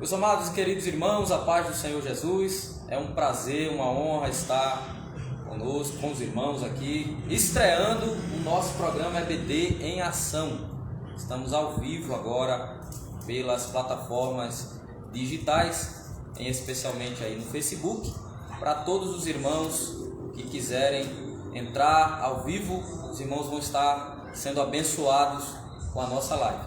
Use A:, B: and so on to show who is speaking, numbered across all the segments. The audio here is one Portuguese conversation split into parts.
A: Meus amados e queridos irmãos, a paz do Senhor Jesus, é um prazer, uma honra estar conosco, com os irmãos aqui, estreando o nosso programa EBD em Ação. Estamos ao vivo agora pelas plataformas digitais, especialmente aí no Facebook, para todos os irmãos que quiserem entrar ao vivo, os irmãos vão estar sendo abençoados com a nossa live.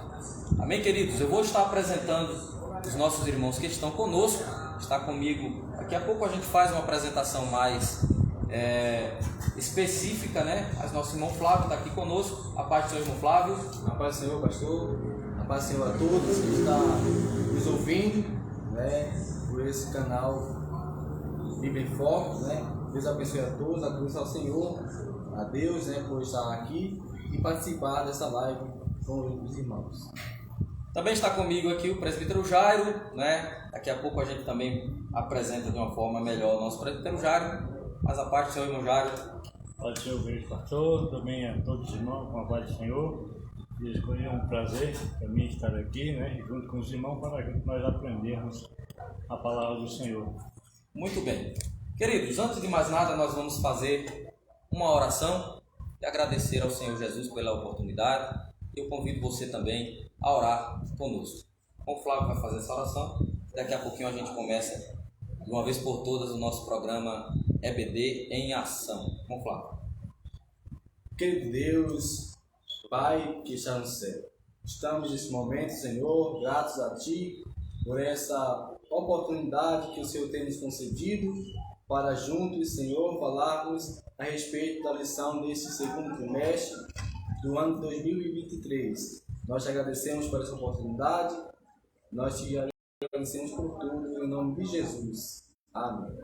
A: Amém, queridos? Eu vou estar apresentando os nossos irmãos que estão conosco, está comigo. Daqui a pouco a gente faz uma apresentação mais específica, né? Mas nosso irmão Flávio está aqui conosco. A paz do Senhor, irmão Flávio.
B: A paz do Senhor, pastor. A paz do Senhor a todos que estão nos ouvindo, né? Por esse canal Bíblia em Foco, né? Deus abençoe a todos, agradeço ao Senhor, a Deus, né? Por estar aqui e participar dessa live com os irmãos.
A: Também está comigo aqui o presbítero Jairo, né? Daqui a pouco a gente também apresenta de uma forma melhor o nosso presbítero Jairo. Mas a parte do Senhor, irmão Jairo.
C: Paz do Senhor, beijo pastor, também a todos os irmãos, com a paz do Senhor. E escolhi um prazer para mim estar aqui, né? Junto com os irmãos, para que nós aprendermos a palavra do Senhor.
A: Muito bem. Queridos, antes de mais nada, nós vamos fazer uma oração e agradecer ao Senhor Jesus pela oportunidade. Eu convido você também a orar conosco. O Flávio vai fazer essa oração. Daqui a pouquinho a gente começa, de uma vez por todas, o nosso programa EBD em Ação. Vamos, Flávio.
B: Querido Deus, Pai que está no céu, estamos nesse momento, Senhor, gratos a Ti por essa oportunidade que o Senhor tem nos concedido para juntos, Senhor, falarmos a respeito da lição desse segundo trimestre do ano 2023. Nós te agradecemos por essa oportunidade, nós te agradecemos por tudo, em nome de Jesus. Amém.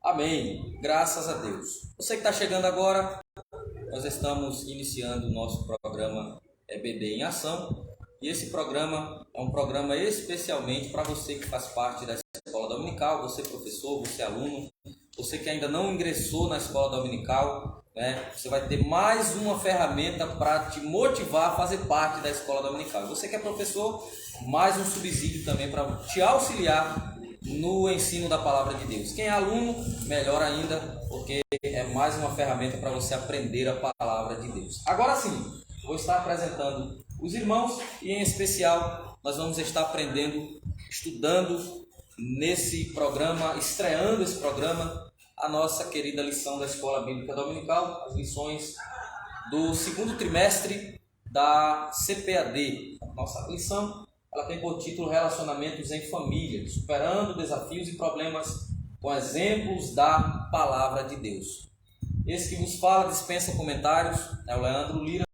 A: Amém. Graças a Deus. Você que está chegando agora, nós estamos iniciando o nosso programa EBD em Ação. E esse programa é um programa especialmente para você que faz parte da escola dominical, você professor, você aluno, você que ainda não ingressou na escola dominical, né? Você vai ter mais uma ferramenta para te motivar a fazer parte da escola dominical. Você que é professor, mais um subsídio também para te auxiliar no ensino da palavra de Deus. Quem é aluno, melhor ainda, porque é mais uma ferramenta para você aprender a palavra de Deus. Agora sim, vou estar apresentando os irmãos e, em especial, nós vamos estar aprendendo, estudando nesse programa, estreando esse programa, a nossa querida lição da Escola Bíblica Dominical, as lições do segundo trimestre da CPAD. A nossa lição, ela tem por título Relacionamentos em Família, superando desafios e problemas com exemplos da Palavra de Deus. Esse que vos fala dispensa comentários, é o Leandro Lira,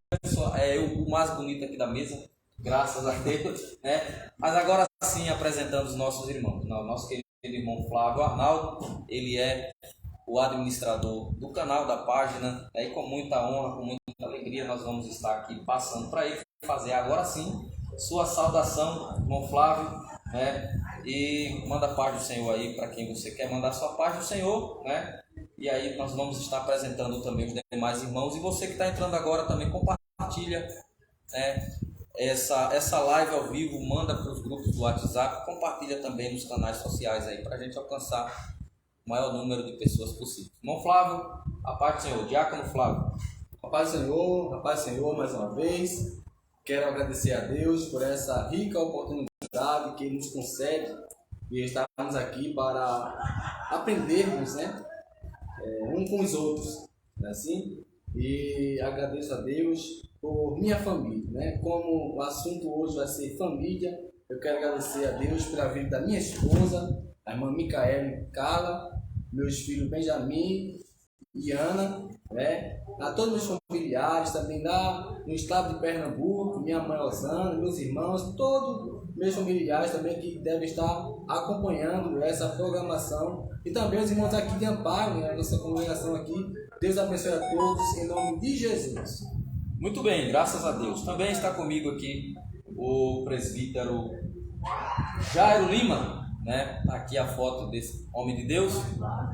A: é eu o mais bonito aqui da mesa, graças a Deus, né? Mas agora sim, apresentando os nossos irmãos. Nosso querido irmão Flávio Arnaldo, ele é o administrador do canal, da página, e com muita honra, com muita alegria, nós vamos estar aqui passando para ele fazer agora sim sua saudação, irmão Flávio, né? E manda a paz do Senhor aí para quem você quer mandar sua paz do Senhor, né? E aí nós vamos estar apresentando também os demais irmãos, e você que está entrando agora também compartilha, né, essa live ao vivo, manda para os grupos do WhatsApp, compartilha também nos canais sociais aí para a gente alcançar o maior número de pessoas possível. Irmão Flávio, a paz do Senhor. Diácono Flávio.
B: A paz do Senhor, mais uma vez. Quero agradecer a Deus por essa rica oportunidade que Ele nos concede de estarmos aqui para aprendermos, né, um com os outros, não é assim? E agradeço a Deus por minha família, né? Como o assunto hoje vai ser família, eu quero agradecer a Deus pela vida da minha esposa, a irmã Micaela Carla, meus filhos Benjamin e Ana, né? A todos os meus familiares, também lá no estado de Pernambuco, minha mãe Osana, meus irmãos, todos meus familiares também que devem estar acompanhando essa programação, e também os irmãos aqui de Amparo, né? Nossa congregação aqui. Deus abençoe a todos em nome de Jesus.
A: Muito bem, graças a Deus. Também está comigo aqui o presbítero Jairo Lima, né? Aqui a foto desse homem de Deus,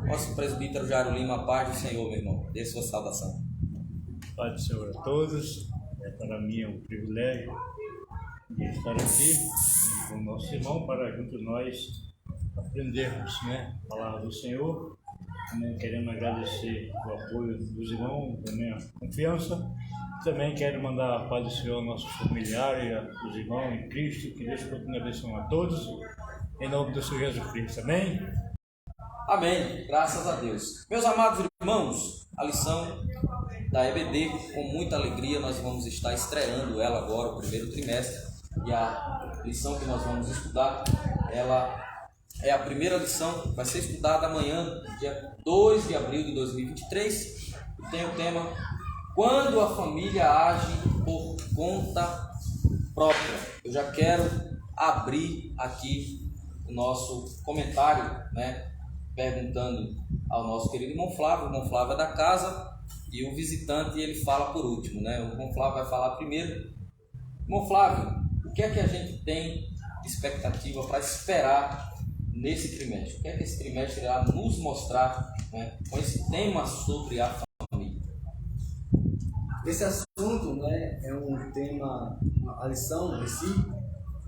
A: nosso presbítero Jairo Lima. A paz do Senhor, meu irmão. Dê sua saudação.
C: Paz do Senhor a todos. Para mim é um privilégio de estar aqui com o nosso irmão para junto nós aprendermos, né, a palavra do Senhor. Também querendo agradecer o apoio dos irmãos, também a confiança. Também quero mandar a paz do Senhor aos nossos familiares, aos irmãos em Cristo, que Deus continue abençoando a todos, em nome do Senhor Jesus Cristo. Amém?
A: Amém. Graças a Deus. Meus amados irmãos, a lição da EBD, com muita alegria, nós vamos estar estreando ela agora, o primeiro trimestre. E a lição que nós vamos estudar, ela é a primeira lição, vai ser estudada amanhã, dia 2 de abril de 2023. E tem o tema: quando a família age por conta própria. Eu já quero abrir aqui o nosso comentário, né, perguntando ao nosso querido irmão Flávio. O irmão Flávio é da casa e o visitante ele fala por último, né? O irmão Flávio vai falar primeiro. Irmão Flávio, o que é que a gente tem de expectativa para esperar nesse trimestre? O que é que esse trimestre irá nos mostrar, né, com esse tema sobre a família?
B: Esse assunto, né, é um tema, a lição em si,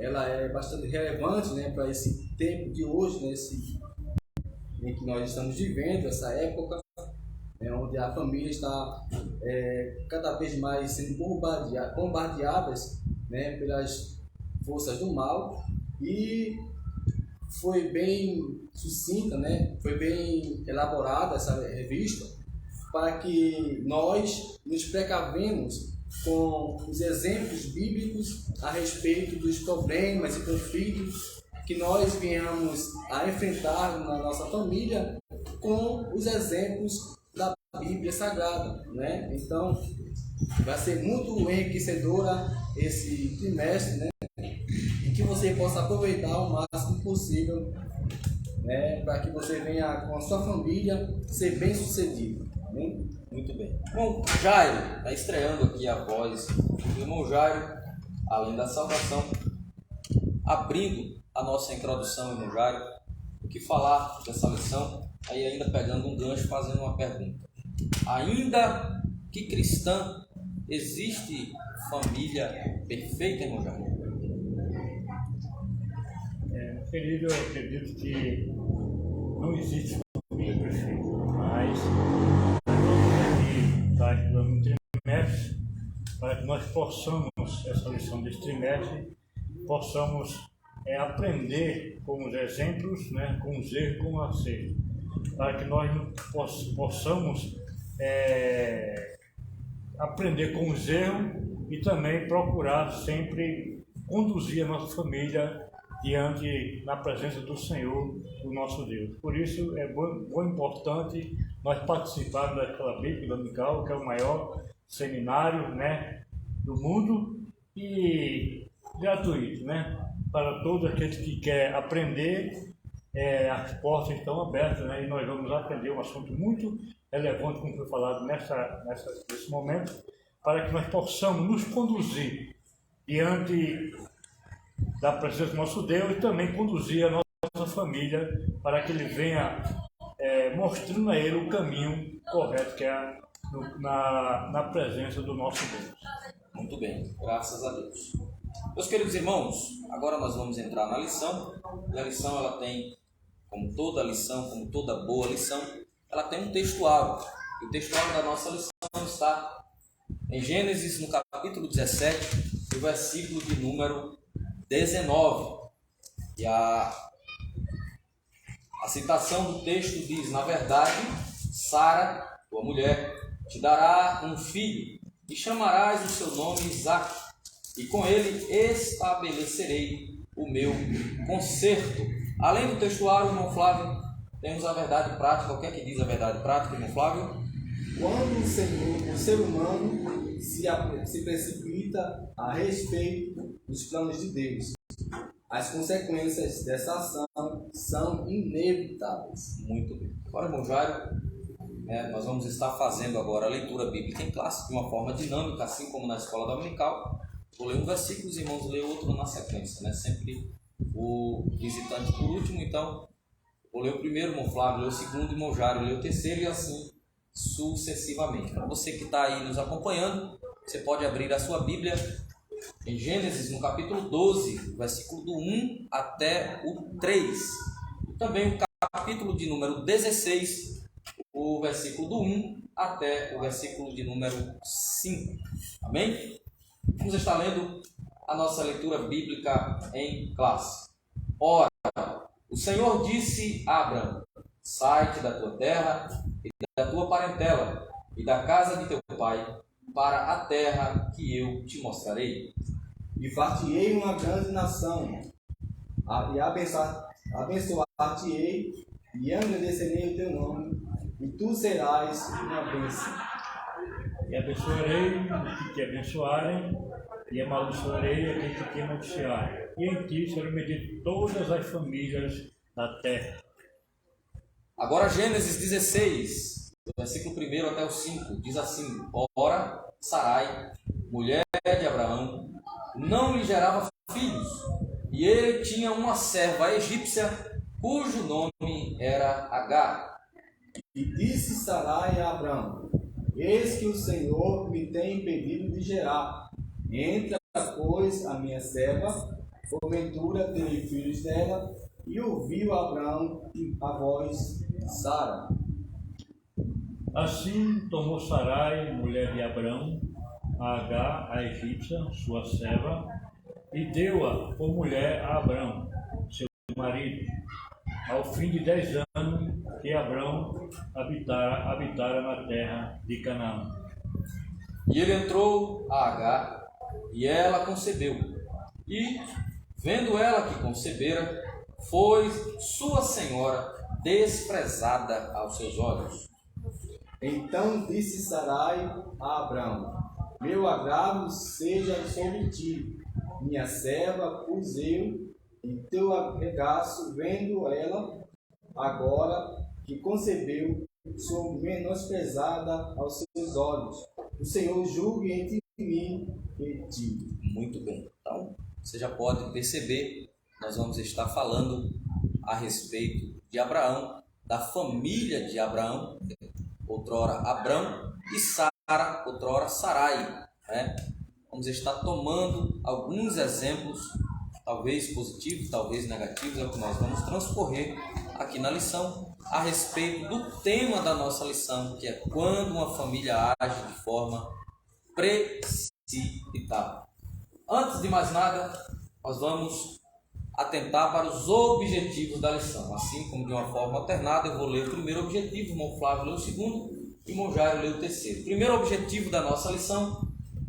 B: ela é bastante relevante, né, para esse tempo de hoje, né, em que nós estamos vivendo, essa época, né, onde a família está cada vez mais sendo bombardeadas, né, pelas forças do mal. E foi bem sucinta, né, foi bem elaborada essa revista para que nós nos precavemos com os exemplos bíblicos a respeito dos problemas e conflitos que nós venhamos a enfrentar na nossa família com os exemplos da Bíblia Sagrada, né? Então, vai ser muito enriquecedora esse trimestre, né? E que você possa aproveitar o máximo possível, né? Para que você venha com a sua família ser bem sucedido. Né?
A: Muito bem. Bom, Jairo, está estreando aqui a voz do irmão Jairo, além da saudação, abrindo a nossa introdução, irmão Jairo, o que falar dessa lição, aí ainda pegando um gancho, fazendo uma pergunta. Ainda que cristã, existe família perfeita, irmão Jairo?
C: Querido, eu acredito que não existe família perfeita, mas está estudando um trimestre para que nós possamos, essa lição desse trimestre, possamos aprender com os exemplos, né, com os erros, com o acerto, para que nós possamos aprender com os erros e também procurar sempre conduzir a nossa família diante na presença do Senhor, o nosso Deus. Por isso é bom importante nós participarmos da Escola Bíblica Dominical, que é o maior seminário, né, do mundo, e gratuito, né, para todos aqueles que querem aprender. As portas estão abertas, né, e nós vamos aprender um assunto muito relevante, como foi falado nesse momento, para que nós possamos nos conduzir diante da presença do nosso Deus e também conduzir a nossa família para que Ele venha mostrando a Ele o caminho correto, que é na presença do nosso Deus.
A: Muito bem, graças a Deus. Meus queridos irmãos, agora nós vamos entrar na lição. E a lição, ela tem, como toda lição, como toda boa lição, ela tem um textuário. E o textuário da nossa lição está em Gênesis, no capítulo 17, o versículo de número 19. E a citação do texto diz: na verdade, Sara, tua mulher, te dará um filho, e chamarás o seu nome Isaque, e com ele estabelecerei o meu concerto. Além do textuário, irmão Flávio, temos a verdade prática. O que é que diz a verdade prática, irmão Flávio?
B: Quando o ser humano se precipita a respeito dos planos de Deus, as consequências dessa ação são inevitáveis.
A: Muito bem. Agora, irmão Jairo, nós vamos estar fazendo agora a leitura bíblica em classe, de uma forma dinâmica, assim como na escola dominical. Vou ler um versículo, os irmãos lêem outro na sequência, né? Sempre o visitante por último. Então, vou ler o primeiro, irmão Flávio, ler o segundo, irmão Jairo, ler o terceiro, e assim sucessivamente. Para você que está aí nos acompanhando, você pode abrir a sua Bíblia em Gênesis, no capítulo 12, versículo do 1 até o 3. E também o capítulo de número 16, o versículo do 1 até o versículo de número 5. Amém? Vamos estar lendo a nossa leitura bíblica em classe. Ora, o Senhor disse a Abraão: sai-te da tua terra e da tua parentela e da casa de teu pai para a terra que eu te mostrarei.
B: E far-te-ei uma grande nação, e abençoar-te-ei, e engrandecerei o teu nome, e tu serás uma bênção.
C: E abençoarei os que te abençoarem, e amaldiçoarei aqueles que te amaldiçoarem. E em ti serão benditas todas as famílias da terra.
A: Agora Gênesis 16, versículo 1 até o 5, diz assim: ora, Sarai, mulher de Abraão, não lhe gerava filhos, e ele tinha uma serva egípcia, cujo nome era Agar.
B: E disse Sarai a Abraão: eis que o Senhor me tem impedido de gerar. Entra, pois, a minha serva, porventura terei filhos dela. E ouviu Abraão a voz de Sara.
C: Assim tomou Sarai, mulher de Abraão, a Agar, a egípcia, sua serva, e deu-a por mulher a Abraão, seu marido, ao fim de 10 anos que Abraão habitara na terra de Canaã.
A: E ele entrou a Agar, e ela concebeu. E, vendo ela que concebera, foi sua senhora desprezada aos seus olhos.
B: Então disse Sarai a Abraão: meu agrado seja sobre ti, minha serva pus eu em teu regaço, vendo ela agora que concebeu, sou menosprezada aos seus olhos. O Senhor julgue entre mim e ti.
A: Muito bem. Então, você já pode perceber, nós vamos estar falando a respeito de Abraão, da família de Abraão, outrora Abrão, e Sara, outrora Sarai, né? Vamos estar tomando alguns exemplos, talvez positivos, talvez negativos, é o que nós vamos transcorrer aqui na lição, a respeito do tema da nossa lição, que é quando uma família age de forma precipitada. Antes de mais nada, nós vamos atentar para os objetivos da lição. Assim como de uma forma alternada, eu vou ler o primeiro objetivo, o irmão Flávio lê o segundo e o irmão Jairo lê o terceiro. O primeiro objetivo da nossa lição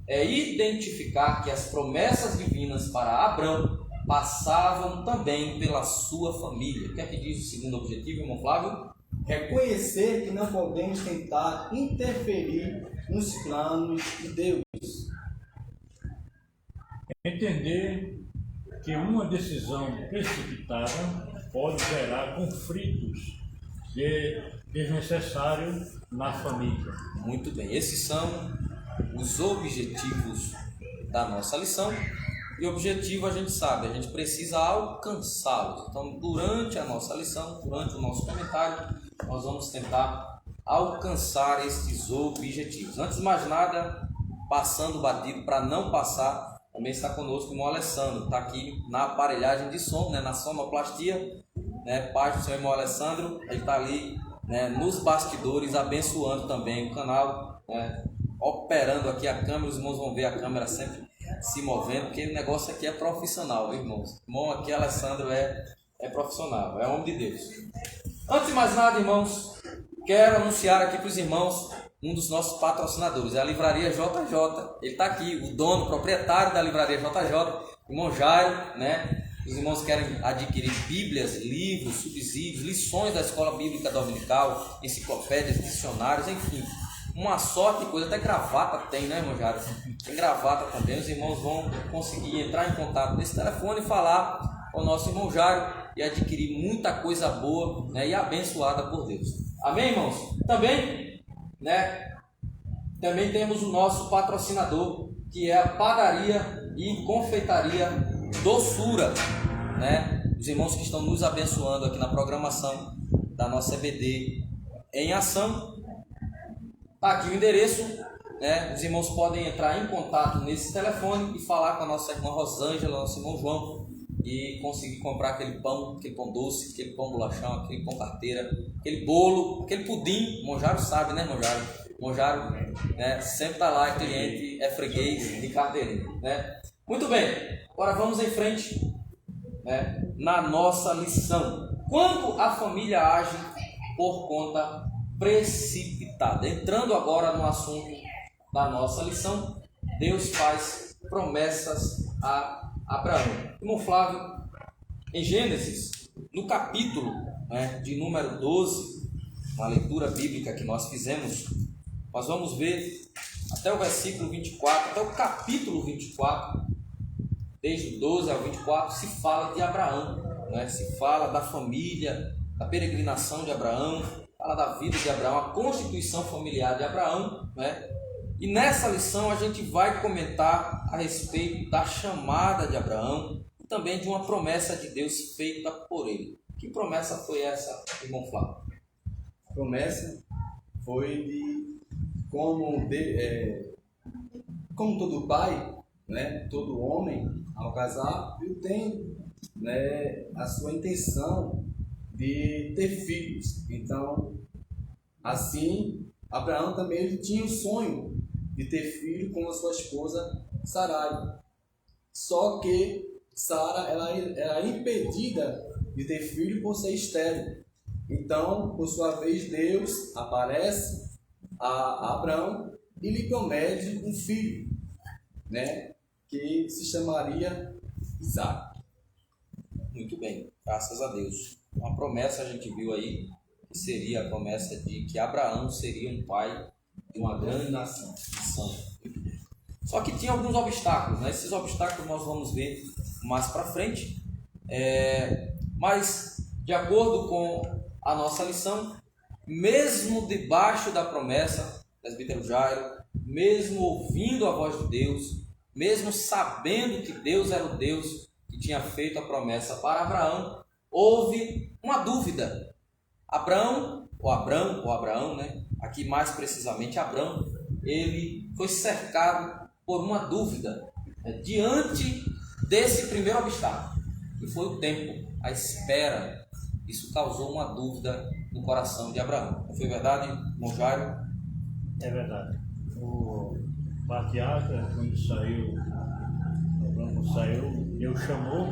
A: é identificar que as promessas divinas para Abrão passavam também pela sua família. O que é que diz o segundo objetivo, irmão Flávio?
B: Reconhecer que não podemos tentar interferir nos planos de Deus.
C: Entender que uma decisão precipitada pode gerar conflitos desnecessários na família.
A: Muito bem, esses são os objetivos da nossa lição. E objetivo a gente sabe, a gente precisa alcançá-los. Então, durante a nossa lição, durante o nosso comentário, nós vamos tentar alcançar esses objetivos. Antes de mais nada, passando batido para não passar, também está conosco o irmão Alessandro, está aqui na aparelhagem de som, né, na sonoplastia, né, parte do seu irmão Alessandro, ele está ali, né, nos bastidores, abençoando também o canal, né, operando aqui a câmera. Os irmãos vão ver a câmera sempre se movendo, porque o negócio aqui é profissional, viu, irmãos? O irmão aqui, Alessandro, é profissional, é homem de Deus. Antes de mais nada, irmãos, quero anunciar aqui para os irmãos um dos nossos patrocinadores, é a Livraria JJ. Ele está aqui, o dono, proprietário da Livraria JJ, irmão Jairo, né? Os irmãos querem adquirir bíblias, livros, subsídios, lições da escola bíblica dominical, enciclopédias, dicionários, enfim. Uma sorte de coisa, até gravata tem, né, irmão Jairo? Tem gravata também. Os irmãos vão conseguir entrar em contato nesse telefone e falar com o nosso irmão Jairo e adquirir muita coisa boa, né, e abençoada por Deus. Amém, irmãos? Também, né, também temos o nosso patrocinador, que é a Padaria e Confeitaria Doçura, né? Os irmãos que estão nos abençoando aqui na programação da nossa EBD em ação. Tá aqui o endereço, né, os irmãos podem entrar em contato nesse telefone e falar com a nossa irmã Rosângela, nosso irmão João, e conseguir comprar aquele pão doce, aquele pão bolachão, aquele pão carteira, aquele bolo, aquele pudim. Monjaro sabe, né, Monjaro? Monjaro, né, sempre está lá, é cliente, é freguês de carteirinha, né? Muito bem, agora vamos em frente, né, na nossa lição. Quando a família age por conta precipitada. Entrando agora no assunto da nossa lição, Deus faz promessas a Abraão. Irmão Flávio, em Gênesis, no capítulo, né, de número 12, uma leitura bíblica que nós fizemos, nós vamos ver até o versículo 24, até o capítulo 24, desde o 12 ao 24, se fala de Abraão, né? Se fala da família, da peregrinação de Abraão, fala da vida de Abraão, a constituição familiar de Abraão, né? E nessa lição a gente vai comentar a respeito da chamada de Abraão e também de uma promessa de Deus feita por ele. Que promessa foi essa, irmão Flávio?
B: A promessa foi de como todo pai, né, todo homem, ao casar, ele tem, né, a sua intenção de ter filhos. Então, assim, Abraão também ele tinha o sonho de ter filho com a sua esposa Sarai. Só que Sara ela era impedida de ter filho por ser estéril. Então, por sua vez, Deus aparece a Abraão e lhe promete um filho, né, que se chamaria Isaac.
A: Muito bem, graças a Deus. Uma promessa a gente viu aí, que seria a promessa de que Abraão seria um pai de uma grande nação. Só que tinha alguns obstáculos, né? Esses obstáculos nós vamos ver mais para frente. Mas, de acordo com a nossa lição, mesmo debaixo da promessa, presbítero Jairo, mesmo ouvindo a voz de Deus, mesmo sabendo que Deus era o Deus que tinha feito a promessa para Abraão, houve uma dúvida. Abraão, né? Aqui mais precisamente Abraão, ele foi cercado por uma dúvida, né, diante desse primeiro obstáculo, que foi o tempo, a espera. Isso causou uma dúvida no coração de Abraão. Não foi verdade, irmão Jairo?
C: É verdade. O patriarca, quando saiu, Deus chamou,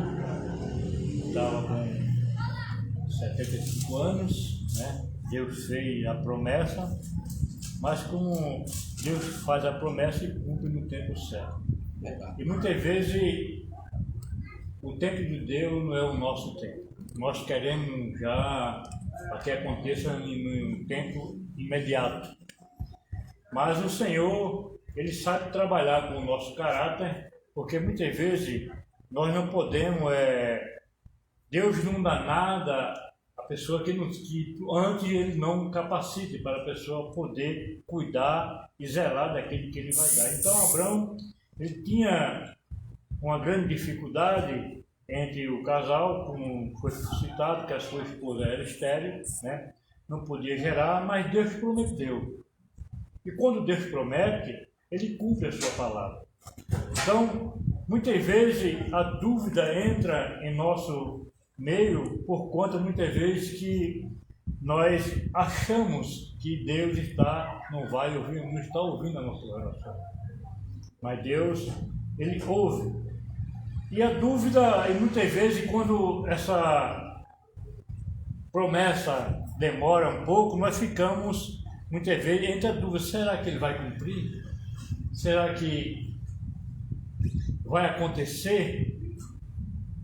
C: estava com 75 anos, né? Deus fez a promessa, mas como Deus faz a promessa e cumpre no tempo certo. Verdade. E muitas vezes o tempo de Deus não é o nosso tempo. Nós queremos já que aconteça em um tempo imediato. Mas o Senhor, Ele sabe trabalhar com o nosso caráter, porque muitas vezes nós não podemos, Deus não dá nada à pessoa que antes Ele não capacite para a pessoa poder cuidar e zelar daquele que Ele vai dar. Então Abraão, ele tinha uma grande dificuldade entre o casal, como foi citado, que a sua esposa era estéril, né? Não podia gerar, mas Deus prometeu. E quando Deus promete, Ele cumpre a sua palavra. Então, muitas vezes a dúvida entra em nosso meio por conta, muitas vezes, que nós achamos que Deus não está ouvindo a nossa oração. Mas Deus, Ele ouve. E a dúvida, e muitas vezes, quando essa promessa demora um pouco, nós ficamos, muitas vezes, entre a dúvida: será que Ele vai cumprir? Será que vai acontecer?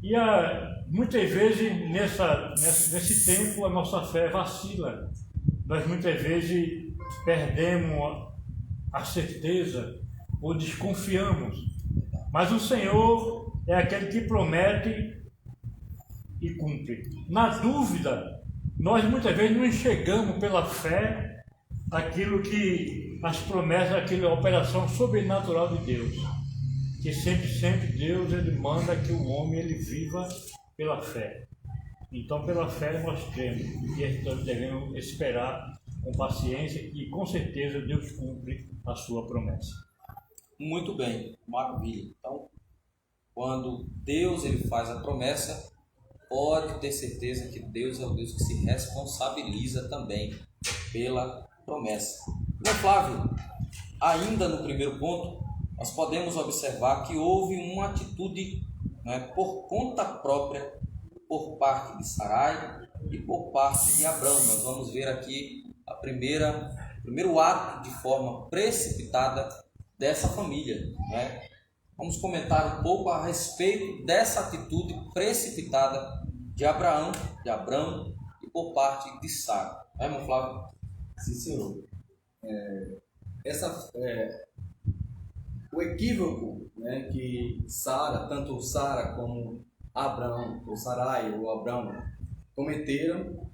C: E muitas vezes, nesse tempo, a nossa fé vacila. Nós, muitas vezes, perdemos a certeza ou desconfiamos. Mas o Senhor é aquele que promete e cumpre. Na dúvida, nós muitas vezes não enxergamos pela fé aquilo que as promessas, aquela operação sobrenatural de Deus. Que sempre Deus ele manda que o homem ele viva pela fé. Então pela fé nós cremos e então devemos esperar com paciência e com certeza Deus cumpre a sua promessa.
A: Muito bem, maravilha. Então, quando Deus ele faz a promessa, pode ter certeza que Deus é o Deus que se responsabiliza também pela promessa. Irmão Flávio, ainda no primeiro ponto, nós podemos observar que houve uma atitude, né, por conta própria, por parte de Sarai e por parte de Abrão. Nós vamos ver aqui o primeiro ato de forma precipitada dessa família, né? Vamos comentar um pouco a respeito dessa atitude precipitada de Abrão e por parte de Sara. É, irmão Flávio?
B: Sim, senhor. O equívoco, né, que tanto Sara como Abrão, ou Sarai ou Abrão, cometeram,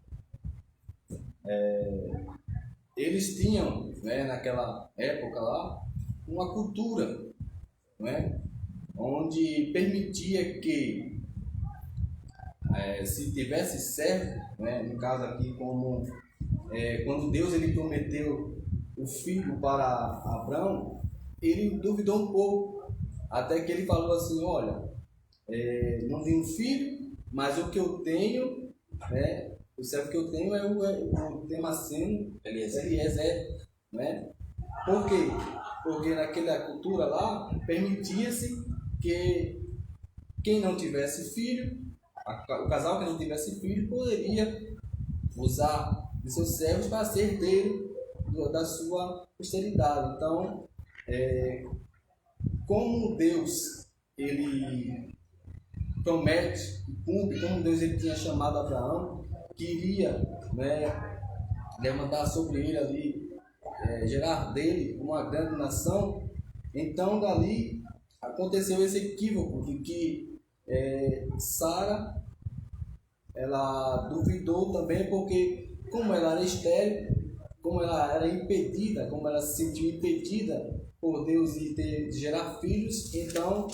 B: eles tinham, né, naquela época lá, uma cultura, né, onde permitia que, se tivesse servo, né, no caso aqui, como quando Deus ele prometeu o filho para Abrão, ele duvidou um pouco, até que ele falou assim: olha, não tenho filho, mas o que eu tenho, né, o servo que eu tenho é o Damasceno Eliezer, né? Por quê? Porque naquela cultura lá, permitia-se que quem não tivesse filho, o casal que não tivesse filho, poderia usar de seus servos para ser herdeiro da sua posteridade. Então, como Deus ele promete e cumpre, como Deus ele tinha chamado Abraão, queria, né, levantar sobre ele ali, gerar dele uma grande nação. Então dali aconteceu esse equívoco de que Sara ela duvidou também, porque como ela era estéril, como ela era impedida, como ela se sentiu impedida por Deus de gerar filhos, então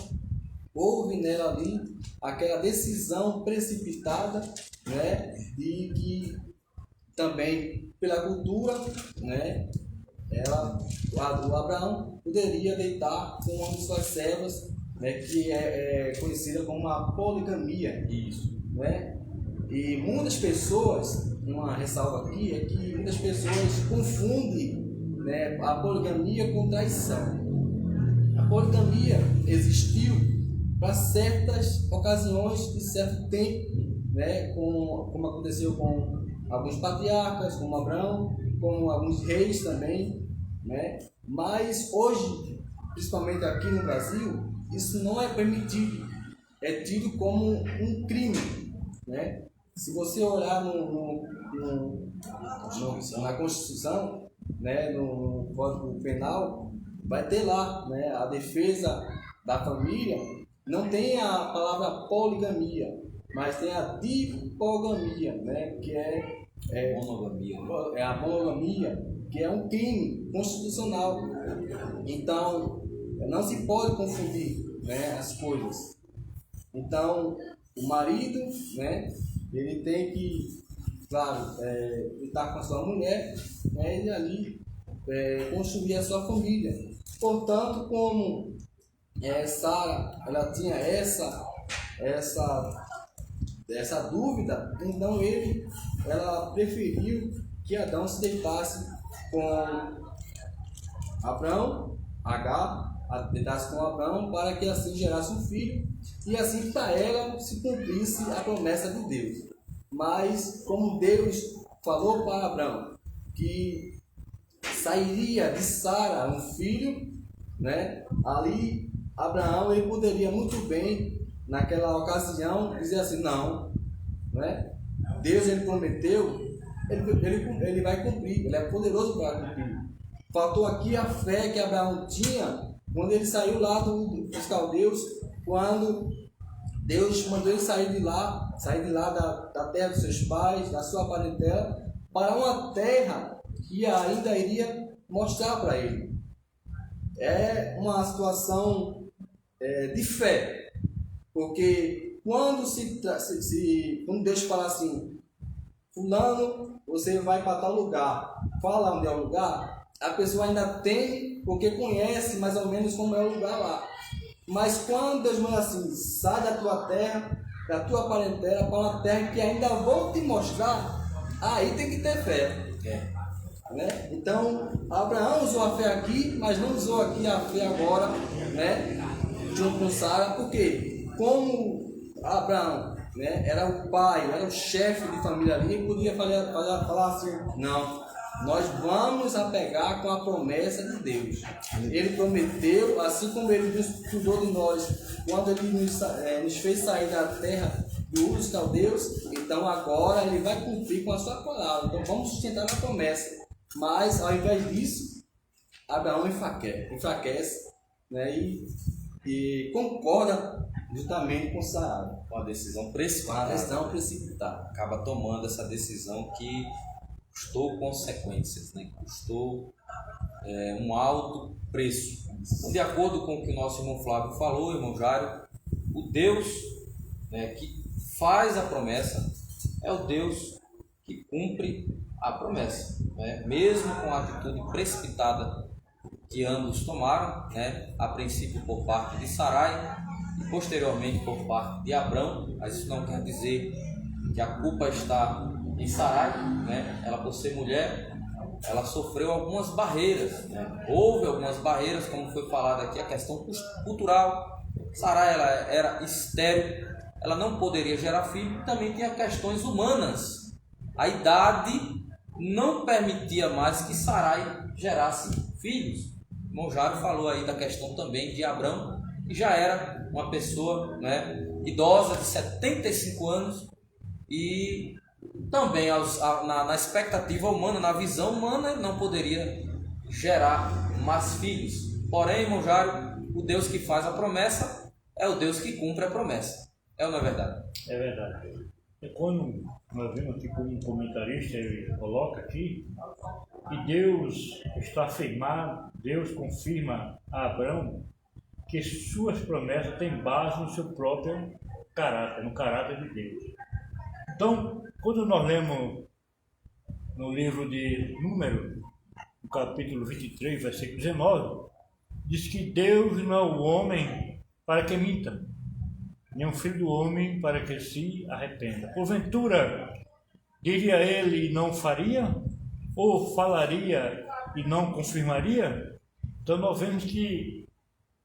B: houve nela ali aquela decisão precipitada, né, de que também pela cultura, né, o Abraão poderia deitar com uma de suas servas, né, que é conhecida como a poligamia.
A: Isso.
B: Né? E muitas pessoas, uma ressalva aqui, é que muitas pessoas confundem, né, a poligamia com traição. A poligamia existiu para certas ocasiões de certo tempo, né, como aconteceu com alguns patriarcas, como Abraão, como alguns reis também, né? Mas hoje, principalmente aqui no Brasil, isso não é permitido, é tido como um crime, né? Se você olhar na Constituição, né, no Código Penal, vai ter lá, né, a defesa da família. Não tem a palavra poligamia, mas tem a dipogamia, né, que
A: Monogamia.
B: é a monogamia, que é um crime constitucional. Então, não se pode confundir, né, as coisas. Então, o marido, né, ele tem que, claro, estar com a sua mulher, né, e ali construir a sua família. Portanto, como Sara ela tinha essa dúvida, então ela preferiu que Adão se deitasse com Abrão, deitasse com Abrão, para que assim gerasse um filho e assim para ela se cumprisse a promessa de Deus. Mas como Deus falou para Abrão que sairia de Sara um filho, né, ali Abraão ele poderia muito bem naquela ocasião dizer assim: não, né? Deus ele prometeu, ele vai cumprir, ele é poderoso para cumprir. Faltou aqui a fé que Abraão tinha quando ele saiu lá dos caldeus, quando Deus mandou ele sair de lá da terra dos seus pais, da sua parentela, para uma terra que ainda iria mostrar para ele. É uma situação de fé, porque quando quando Deus fala assim: fulano, você vai para tal lugar, fala onde é o lugar, a pessoa ainda tem, porque conhece mais ou menos como é o lugar lá. Mas quando Deus manda assim, sai da tua terra, da tua parentela, para uma terra que ainda vou te mostrar, aí tem que ter fé. Né? Então, Abraão usou a fé aqui, mas não usou aqui a fé agora, né? Junto com Sara, porque como Abraão, né, era o pai, era o chefe de família ali, ele podia falar assim, não, nós vamos apegar com a promessa de Deus. Ele prometeu, assim como ele nos cuidou de nós, quando ele nos fez sair da terra dos caldeus, então agora ele vai cumprir com a sua palavra. Então vamos sustentar na promessa. Mas ao invés disso, Abraão enfraquece, né, e concorda justamente com Sara.
A: Com a decisão precipitada. Acaba tomando essa decisão que custou consequências, né? Custou um alto preço. Então, de acordo com o que o nosso irmão Flávio falou, irmão Jairo, o Deus, né, que faz a promessa é o Deus que cumpre a promessa, né? Mesmo com a atitude precipitada que ambos tomaram, né? A princípio por parte de Sarai e posteriormente por parte de Abrão, mas isso não quer dizer que a culpa está em Sarai, né? Ela, por ser mulher, ela sofreu algumas barreiras, né? Houve algumas barreiras, como foi falado aqui, a questão cultural. Sarai, ela era estéril, ela não poderia gerar filho, e também tinha questões humanas. A idade não permitia mais que Sarai gerasse filhos. O irmão Jairo falou aí da questão também de Abrão, que já era uma pessoa, né, idosa de 75 anos e também na expectativa humana, na visão humana, ele não poderia gerar mais filhos. Porém, irmão Jairo, o Deus que faz a promessa é o Deus que cumpre a promessa. É ou não é verdade?
C: É verdade. E quando nós vemos aqui como um comentarista, ele coloca aqui que Deus está afirmado, Deus confirma a Abrão que suas promessas têm base no seu próprio caráter, no caráter de Deus. Então, quando nós lemos no livro de Números, no capítulo 23, versículo 19, diz que Deus não é o homem para que minta, nem o filho do homem para que se arrependa. Porventura, diria ele e não faria? Ou falaria e não confirmaria? Então nós vemos que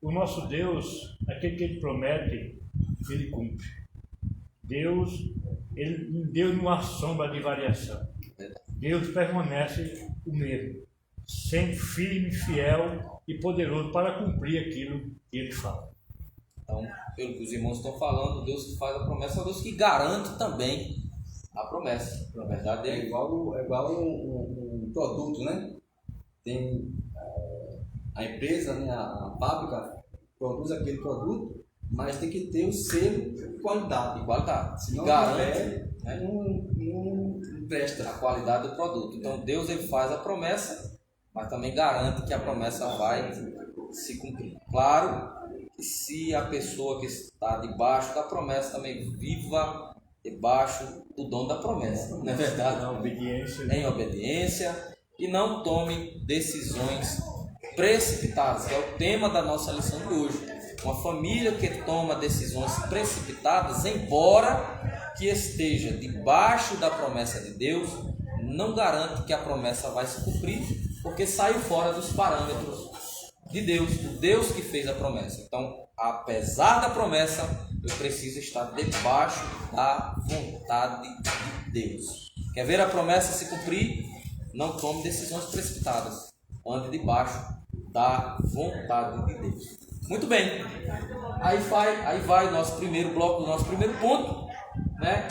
C: o nosso Deus, aquele que ele promete, ele cumpre. Deus não há sombra de variação. Deus permanece o mesmo, sempre firme, fiel e poderoso para cumprir aquilo que ele fala.
A: Então, pelo que os irmãos estão falando, o Deus que faz a promessa é o Deus que garante também a promessa. Na verdade,
B: é igual um produto, né? Tem a empresa, né? A fábrica produz aquele produto, mas tem que ter o selo de qualidade.
A: Se
B: não
A: garante,
B: né? Não presta
A: a qualidade do produto. Então, Deus ele faz a promessa, mas também garante que a promessa vai se cumprir. Claro, se a pessoa que está debaixo da promessa também viva debaixo do dom da promessa, não é verdade? Em obediência e não tome decisões precipitadas, que é o tema da nossa lição de hoje. Uma família que toma decisões precipitadas, embora que esteja debaixo da promessa de Deus, não garante que a promessa vai se cumprir, porque saiu fora dos parâmetros de Deus, o Deus que fez a promessa. Então, apesar da promessa, eu preciso estar debaixo da vontade de Deus. Quer ver a promessa se cumprir? Não tome decisões precipitadas. Ande debaixo da vontade de Deus. Muito bem. Aí vai o nosso primeiro bloco, o nosso primeiro ponto, né?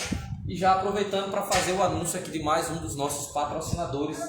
A: E já aproveitando para fazer o anúncio aqui de mais um dos nossos patrocinadores,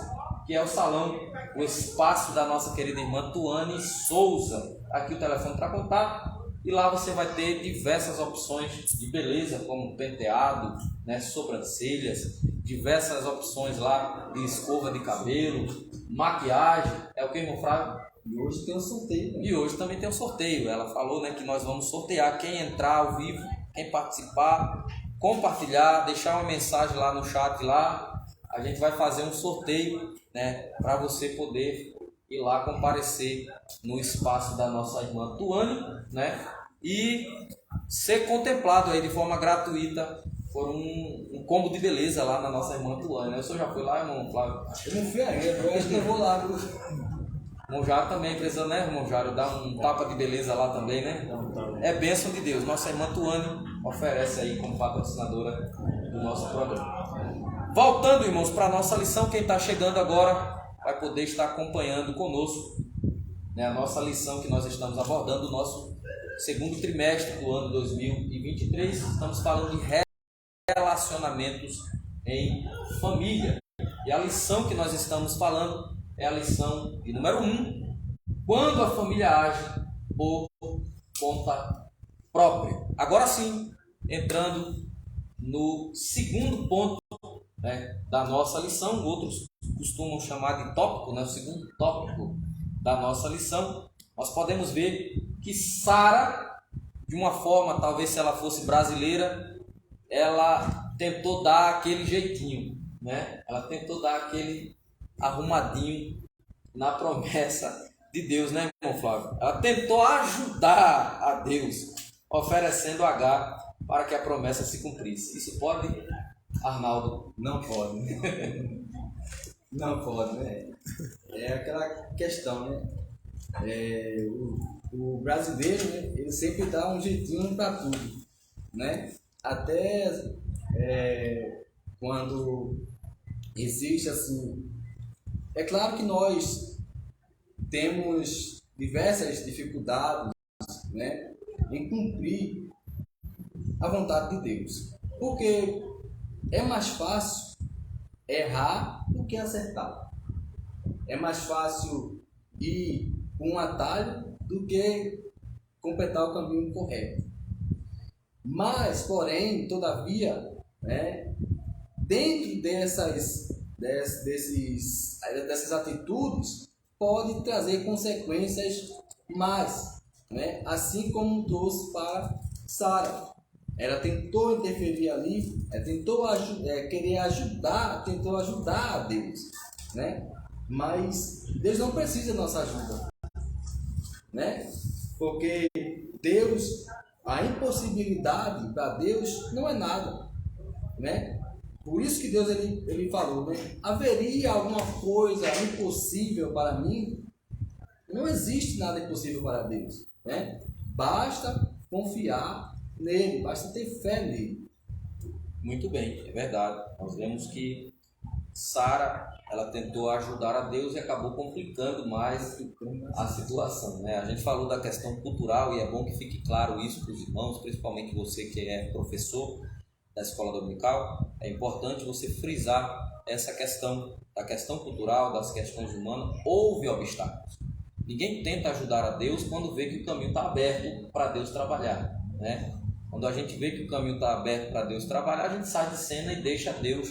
A: que é o salão, o espaço da nossa querida irmã Tuane Souza. Aqui o telefone para contato, e lá você vai ter diversas opções de beleza, como penteado, né, sobrancelhas, diversas opções lá de escova de cabelo, maquiagem, é o que, irmão Flávio?
B: E hoje tem um sorteio. Né?
A: E hoje também tem um sorteio. Ela falou, né, que nós vamos sortear quem entrar ao vivo, quem participar, compartilhar, deixar uma mensagem lá no chat lá, a gente vai fazer um sorteio, né, para você poder ir lá comparecer no espaço da nossa irmã Tuane, né, e ser contemplado aí de forma gratuita por um combo de beleza lá na nossa irmã Tuane. O senhor já foi lá, irmão Flávio?
B: Eu não fui ainda, eu acho que eu vou lá.
A: Irmão Jário também precisa, né, irmão Jário, dar um tapa de beleza lá também, né? É bênção de Deus. Nossa irmã Tuane oferece aí como patrocinadora do nosso programa. Voltando, irmãos, para a nossa lição, quem está chegando agora vai poder estar acompanhando conosco, né, a nossa lição que nós estamos abordando, o nosso segundo trimestre do ano 2023. Estamos falando de relacionamentos em família. E a lição que nós estamos falando é a lição de número 1. Quando a família age por conta própria. Agora sim, entrando no segundo ponto, né, da nossa lição, outros costumam chamar de tópico, né, o segundo tópico da nossa lição, nós podemos ver que Sara, de uma forma, talvez se ela fosse brasileira, ela tentou dar aquele jeitinho, né? Ela tentou dar aquele arrumadinho na promessa de Deus, né, irmão Flávio? Ela tentou ajudar a Deus, oferecendo Agar para que a promessa se cumprisse. Isso pode, Arnaldo?
B: Não pode. Não pode, né? É aquela questão, né? O brasileiro, né? Ele sempre dá um jeitinho para tudo, né? Até quando existe assim... É claro que nós temos diversas dificuldades, né, em cumprir a vontade de Deus. Porque é mais fácil errar do que acertar. É mais fácil ir com um atalho do que completar o caminho correto. Mas, porém, todavia, né, dentro dessas atitudes, pode trazer consequências mais, né, assim como trouxe para Sara. Ela tentou interferir ali, tentou querer ajudar, tentou ajudar a Deus, né? Mas Deus não precisa da nossa ajuda, né? Porque Deus, a impossibilidade para Deus não é nada, né? Por isso que Deus ele falou, né? Haveria alguma coisa impossível para mim? Não existe nada impossível para Deus, né? Basta confiar nele, basta ter fé nele.
A: Muito bem, é verdade. Nós vemos que Sara, ela tentou ajudar a Deus e acabou complicando mais a situação, né? A gente falou da questão cultural e é bom que fique claro isso para os irmãos, principalmente você que é professor da escola dominical. É importante você frisar essa questão, da questão cultural, das questões humanas. Houve obstáculos. Ninguém tenta ajudar a Deus quando vê que o caminho está aberto para Deus trabalhar, né? Quando a gente vê que o caminho está aberto para Deus trabalhar, a gente sai de cena e deixa Deus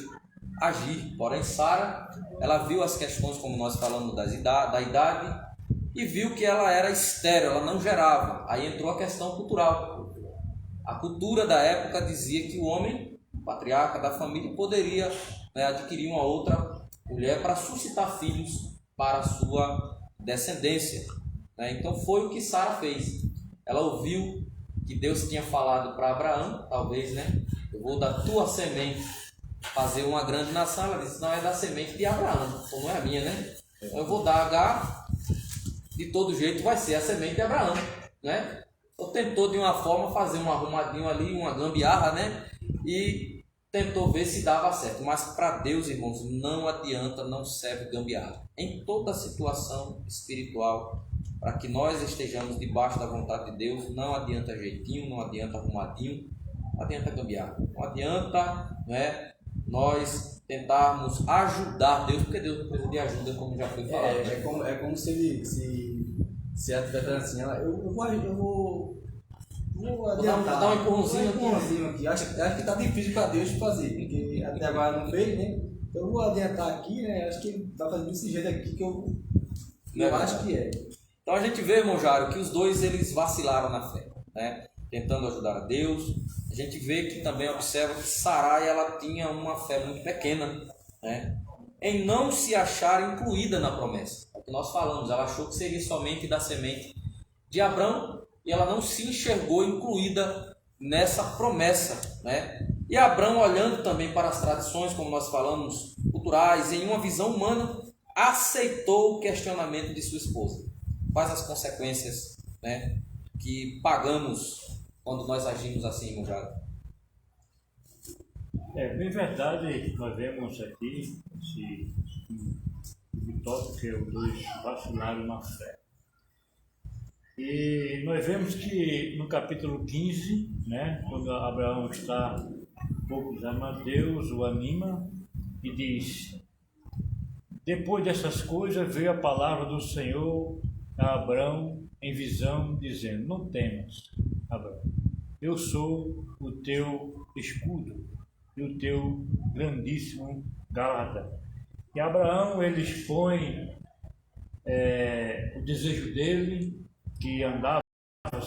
A: agir. Porém, Sara, ela viu as questões, como nós falamos, da idade, e viu que ela era estéril, ela não gerava. Aí entrou a questão cultural. A cultura da época dizia que o homem, o patriarca da família, poderia, né, adquirir uma outra mulher para suscitar filhos para a sua descendência, né? Então foi o que Sara fez. Ela ouviu que Deus tinha falado para Abraão, talvez, né? Eu vou da tua semente fazer uma grande nação. Ela disse, não, é da semente de Abraão, então não é a minha, né? Então eu vou dar Agar, de todo jeito vai ser a semente de Abraão, né? Então tentou de uma forma fazer um arrumadinho ali, uma gambiarra, né? E tentou ver se dava certo. Mas para Deus, irmãos, não adianta, não serve gambiarra. Em toda situação espiritual, para que nós estejamos debaixo da vontade de Deus, não adianta jeitinho, não adianta arrumadinho, não adianta gambiarra. Não adianta, né, nós tentarmos ajudar Deus, porque Deus não precisa de ajuda, como já foi falado.
B: É como se ela estiver falando assim, eu vou adiantar,
A: dar um empurrãozinho
B: aqui. Acho que está difícil para Deus fazer, porque até agora não fez, né? Então eu vou adiantar aqui, né? Acho que ele vai fazer desse jeito aqui que eu acho que é.
A: Então a gente vê, irmão Jário, que os dois eles vacilaram na fé, né? Tentando ajudar a Deus. A gente vê que também observa que Sarai ela tinha uma fé muito pequena, né, em não se achar incluída na promessa. É o que nós falamos, ela achou que seria somente da semente de Abrão e ela não se enxergou incluída nessa promessa, né? E Abrão, olhando também para as tradições, como nós falamos, culturais, em uma visão humana, aceitou o questionamento de sua esposa. Quais as consequências, né, que pagamos quando nós agimos assim, irmão Jairo?
C: Bem verdade, nós vemos aqui esse tópico que é os dois vacilaram na fé. E nós vemos que no capítulo 15, né, quando Abraão está um pouco desanimado, Deus o anima e diz: depois dessas coisas veio a palavra do Senhor a Abraão em visão, dizendo: não temas, Abraão, eu sou o teu escudo e o teu grandíssimo galardão. E Abraão, ele expõe o desejo dele, que andava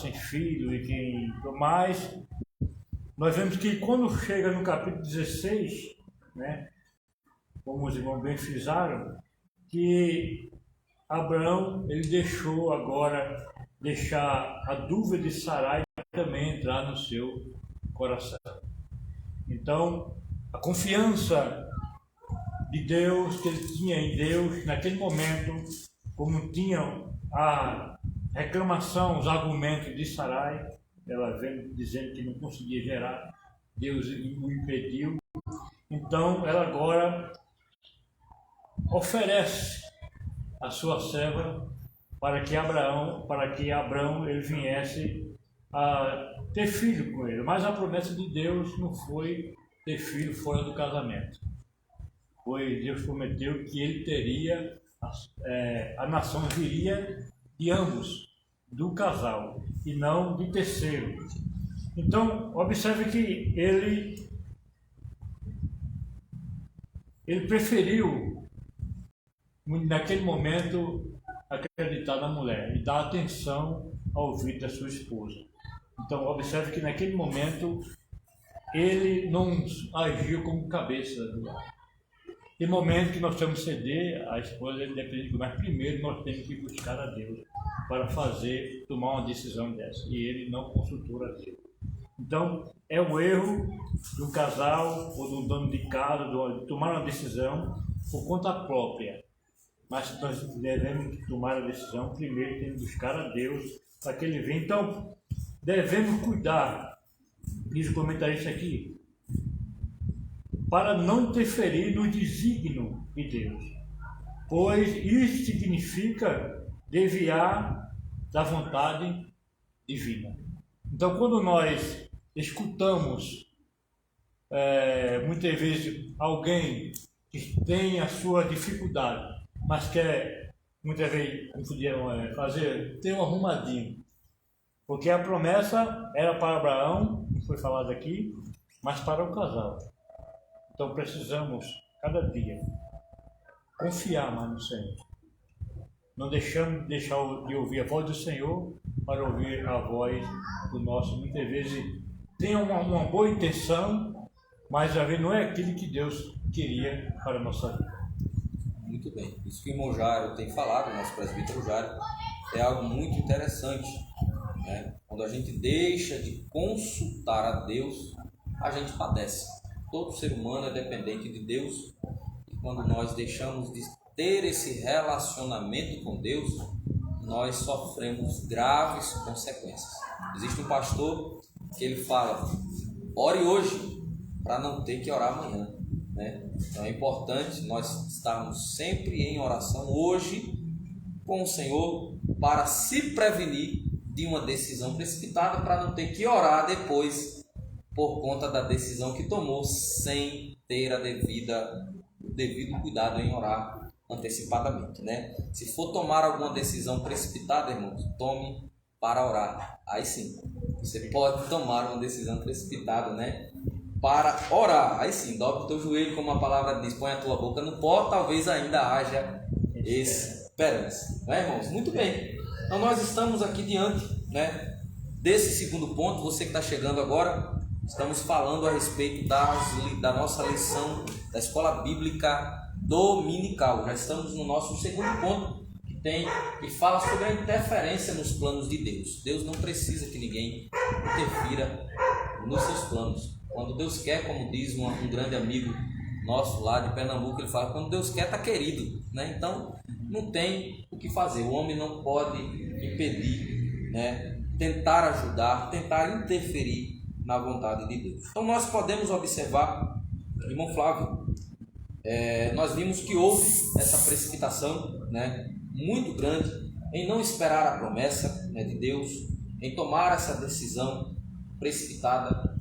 C: sem filho e que mais. Nós vemos que quando chega no capítulo 16, né, como os irmãos bem frisaram, que Abraão, ele deixou agora, deixar a dúvida de Sarai também entrar no seu coração. Então, a confiança de Deus, que ele tinha em Deus, naquele momento, como tinham a reclamação, os argumentos de Sarai, ela vem dizendo que não conseguia gerar, Deus o impediu. Então, ela agora oferece a sua serva para que Abraão ele viesse a ter filho com ele. Mas a promessa de Deus não foi ter filho fora do casamento. Deus prometeu que ele teria, a nação viria de ambos, do casal, e não de terceiro. Então, observe que ele preferiu, naquele momento, acreditar na mulher e dar atenção ao ouvido da sua esposa. Então, observe que naquele momento ele não agiu como cabeça do lar. Tem momento que nós temos que ceder, a esposa independente, mas primeiro nós temos que buscar a Deus para tomar uma decisão dessa. E ele não consultou a Deus. Então, é o erro do casal ou do dono de casa de tomar uma decisão por conta própria. Mas nós devemos tomar a decisão primeiro, temos que buscar a Deus para que ele venha. Então, devemos cuidar, diz o comentarista aqui, para não interferir no desígnio de Deus, pois isso significa desviar da vontade divina. Então, quando nós escutamos muitas vezes alguém que tem a sua dificuldade, mas quer muitas vezes ter um arrumadinho, porque a promessa era para Abraão, não foi falado aqui, mas para o casal. Então precisamos, cada dia, confiar mais no Senhor. Não deixamos de ouvir a voz do Senhor para ouvir a voz do nosso. Muitas vezes tem uma boa intenção, mas às vezes não é aquilo que Deus queria para a nossa vida.
A: Muito bem. Isso que o irmão Jairo tem falado, o nosso presbítero Jairo, é algo muito interessante, né? Quando a gente deixa de consultar a Deus, a gente padece. Todo ser humano é dependente de Deus, e quando nós deixamos de ter esse relacionamento com Deus, nós sofremos graves consequências. Existe um pastor que ele fala: ore hoje para não ter que orar amanhã, né? Então é importante nós estarmos sempre em oração hoje com o Senhor para se prevenir de uma decisão precipitada, para não ter que orar depois por conta da decisão que tomou sem ter o devido cuidado em orar antecipadamente, né? Se for tomar alguma decisão precipitada, irmãos, tome para orar. Aí sim, você pode tomar uma decisão precipitada, né? Para orar. Aí sim, dobra o teu joelho, como a palavra diz, põe a tua boca no pó, talvez ainda haja esperança. Né, irmãos? Muito bem. Então nós estamos aqui diante, né, desse segundo ponto. Você que está chegando agora, Estamos falando a respeito da nossa lição da Escola Bíblica Dominical. Já estamos no nosso segundo ponto, que fala sobre a interferência nos planos de Deus. Deus não precisa que ninguém interfira nos seus planos. Quando Deus quer, como diz um grande amigo nosso lá de Pernambuco, ele fala, quando Deus quer, está querido, né? Então, não tem o que fazer. O homem não pode impedir, né? Tentar ajudar, tentar interferir na vontade de Deus. Então, nós podemos observar, irmão Flávio, nós vimos que houve essa precipitação, né, muito grande em não esperar a promessa, né, de Deus, em tomar essa decisão precipitada.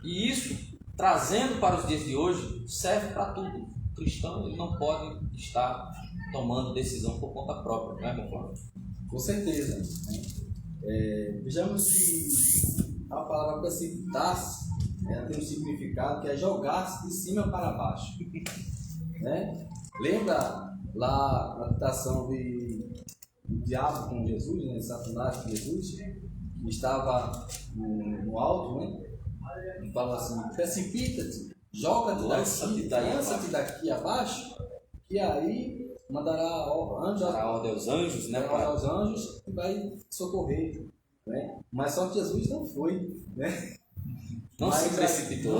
A: E isso, trazendo para os dias de hoje, serve para tudo. O cristão, ele não pode estar tomando decisão por conta própria, não é, meu Flávio?
B: Com certeza. Vejamos que a palavra precipitar-se, ela tem um significado que é jogar-se de cima para baixo. Né? Lembra lá na tentação do diabo com Jesus, né? Satanás com Jesus, que estava no alto, né? E fala assim, precipita-te, joga-te daqui abaixo, que aí mandará
A: ordem aos anjos, né?
B: Aos anjos e vai socorrer, né? Mas só que Jesus não foi, né?
A: Não se precipitou,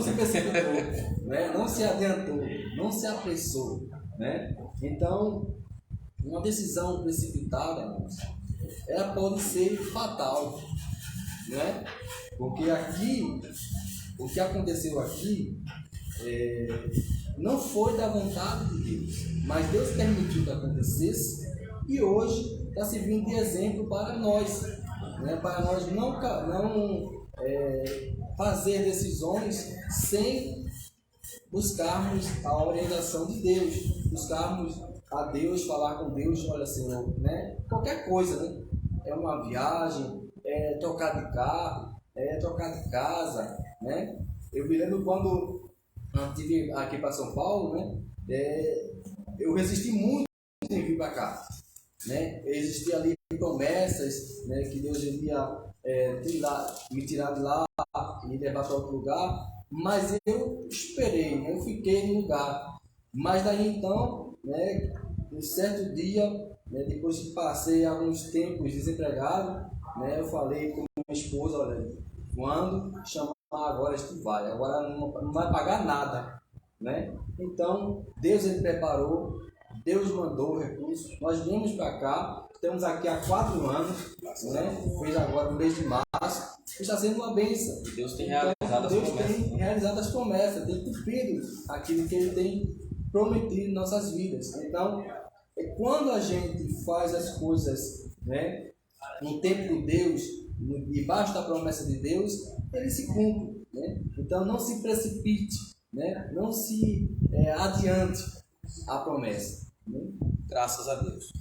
B: né? Não se adiantou, não se apressou, né? Então, uma decisão precipitada, irmãos, ela pode ser fatal, né? Porque aqui, o que aconteceu aqui não foi da vontade de Deus, mas Deus permitiu que acontecesse e hoje está servindo de exemplo para nós, né? Para nós não fazer decisões sem buscarmos a orientação de Deus, buscarmos a Deus, falar com Deus, olha Senhor, né? Qualquer coisa, né? É uma viagem, é trocar de carro, é trocar de casa, né? Eu me lembro quando eu estive aqui para São Paulo, né? Eu resisti muito em vir para cá, né? Existiam ali promessas, né? Que Deus iria me tirar de lá e me levar para outro lugar, mas eu esperei, né? Eu fiquei no lugar. Mas daí então, né? Um certo dia, né? Depois que passei alguns tempos desempregado, né? Eu falei com minha esposa, olha, quando chamar agora tu vai, agora não vai pagar nada, né? Então Deus ele preparou, Deus mandou o recurso, nós viemos para cá, estamos aqui há 4 anos, né? Fez agora no mês de março, está sendo uma bênção.
A: Deus tem realizado
B: Deus tem realizado as promessas, tem cumprido aquilo que Ele tem prometido em nossas vidas. Então, quando a gente faz as coisas, né, no tempo de Deus, debaixo da promessa de Deus, ele se cumpre, né? Então não se precipite, né? Não se adiante a promessa, né?
A: Graças a Deus.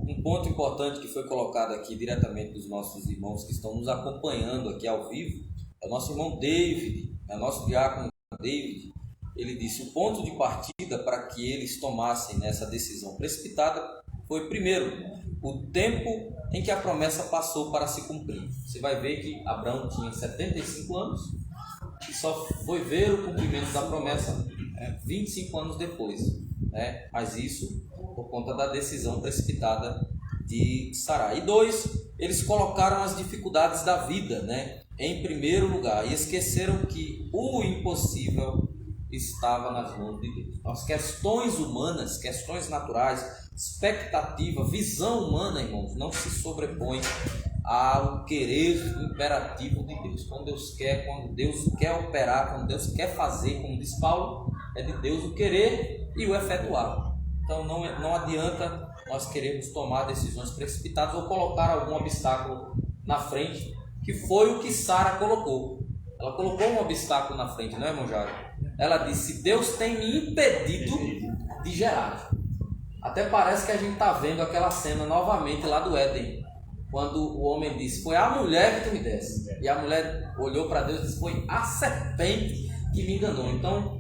A: Um ponto importante que foi colocado aqui diretamente dos nossos irmãos que estão nos acompanhando aqui ao vivo é o nosso irmão David, nosso diácono David. Ele disse: o ponto de partida para que eles tomassem nessa decisão precipitada foi, primeiro, o tempo em que a promessa passou para se cumprir. Você vai ver que Abraão tinha 75 anos e só foi ver o cumprimento da promessa 25 anos depois, né? Mas isso por conta da decisão precipitada de Sarai. E 2, eles colocaram as dificuldades da vida, né, em primeiro lugar e esqueceram que o impossível estava nas mãos de Deus. As questões humanas, questões naturais, expectativa, visão humana, irmãos, não se sobrepõe ao querer imperativo de Deus. Quando Deus quer operar, quando Deus quer fazer, como diz Paulo, é de Deus o querer e o efetuar. Então não adianta nós querermos tomar decisões precipitadas ou colocar algum obstáculo na frente, que foi o que Sara colocou. Ela colocou um obstáculo na frente, não é, irmão Jário? Ela disse: Deus tem me impedido de gerar. Até parece que a gente está vendo aquela cena novamente lá do Éden, quando o homem disse: foi a mulher que tu me desse. E a mulher olhou para Deus e disse: foi a serpente que me enganou. Então,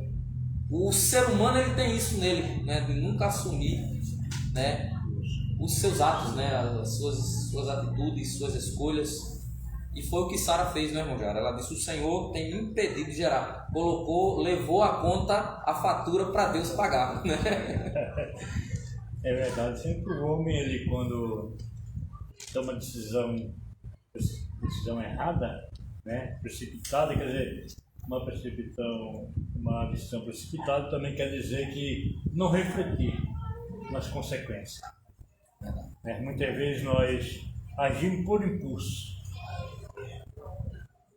A: o ser humano ele tem isso nele, né, de nunca assumir, né, os seus atos, né, as suas atitudes, suas escolhas. E foi o que Sara fez, né, irmão Jara? Ela disse: o Senhor tem me impedido de gerar. Levou a conta, a fatura para Deus pagar, né?
C: É verdade, sempre o homem, ele quando toma decisão errada, né, precipitada, quer dizer, uma decisão precipitada também quer dizer que não refletir nas consequências. Muitas vezes nós agimos por impulso.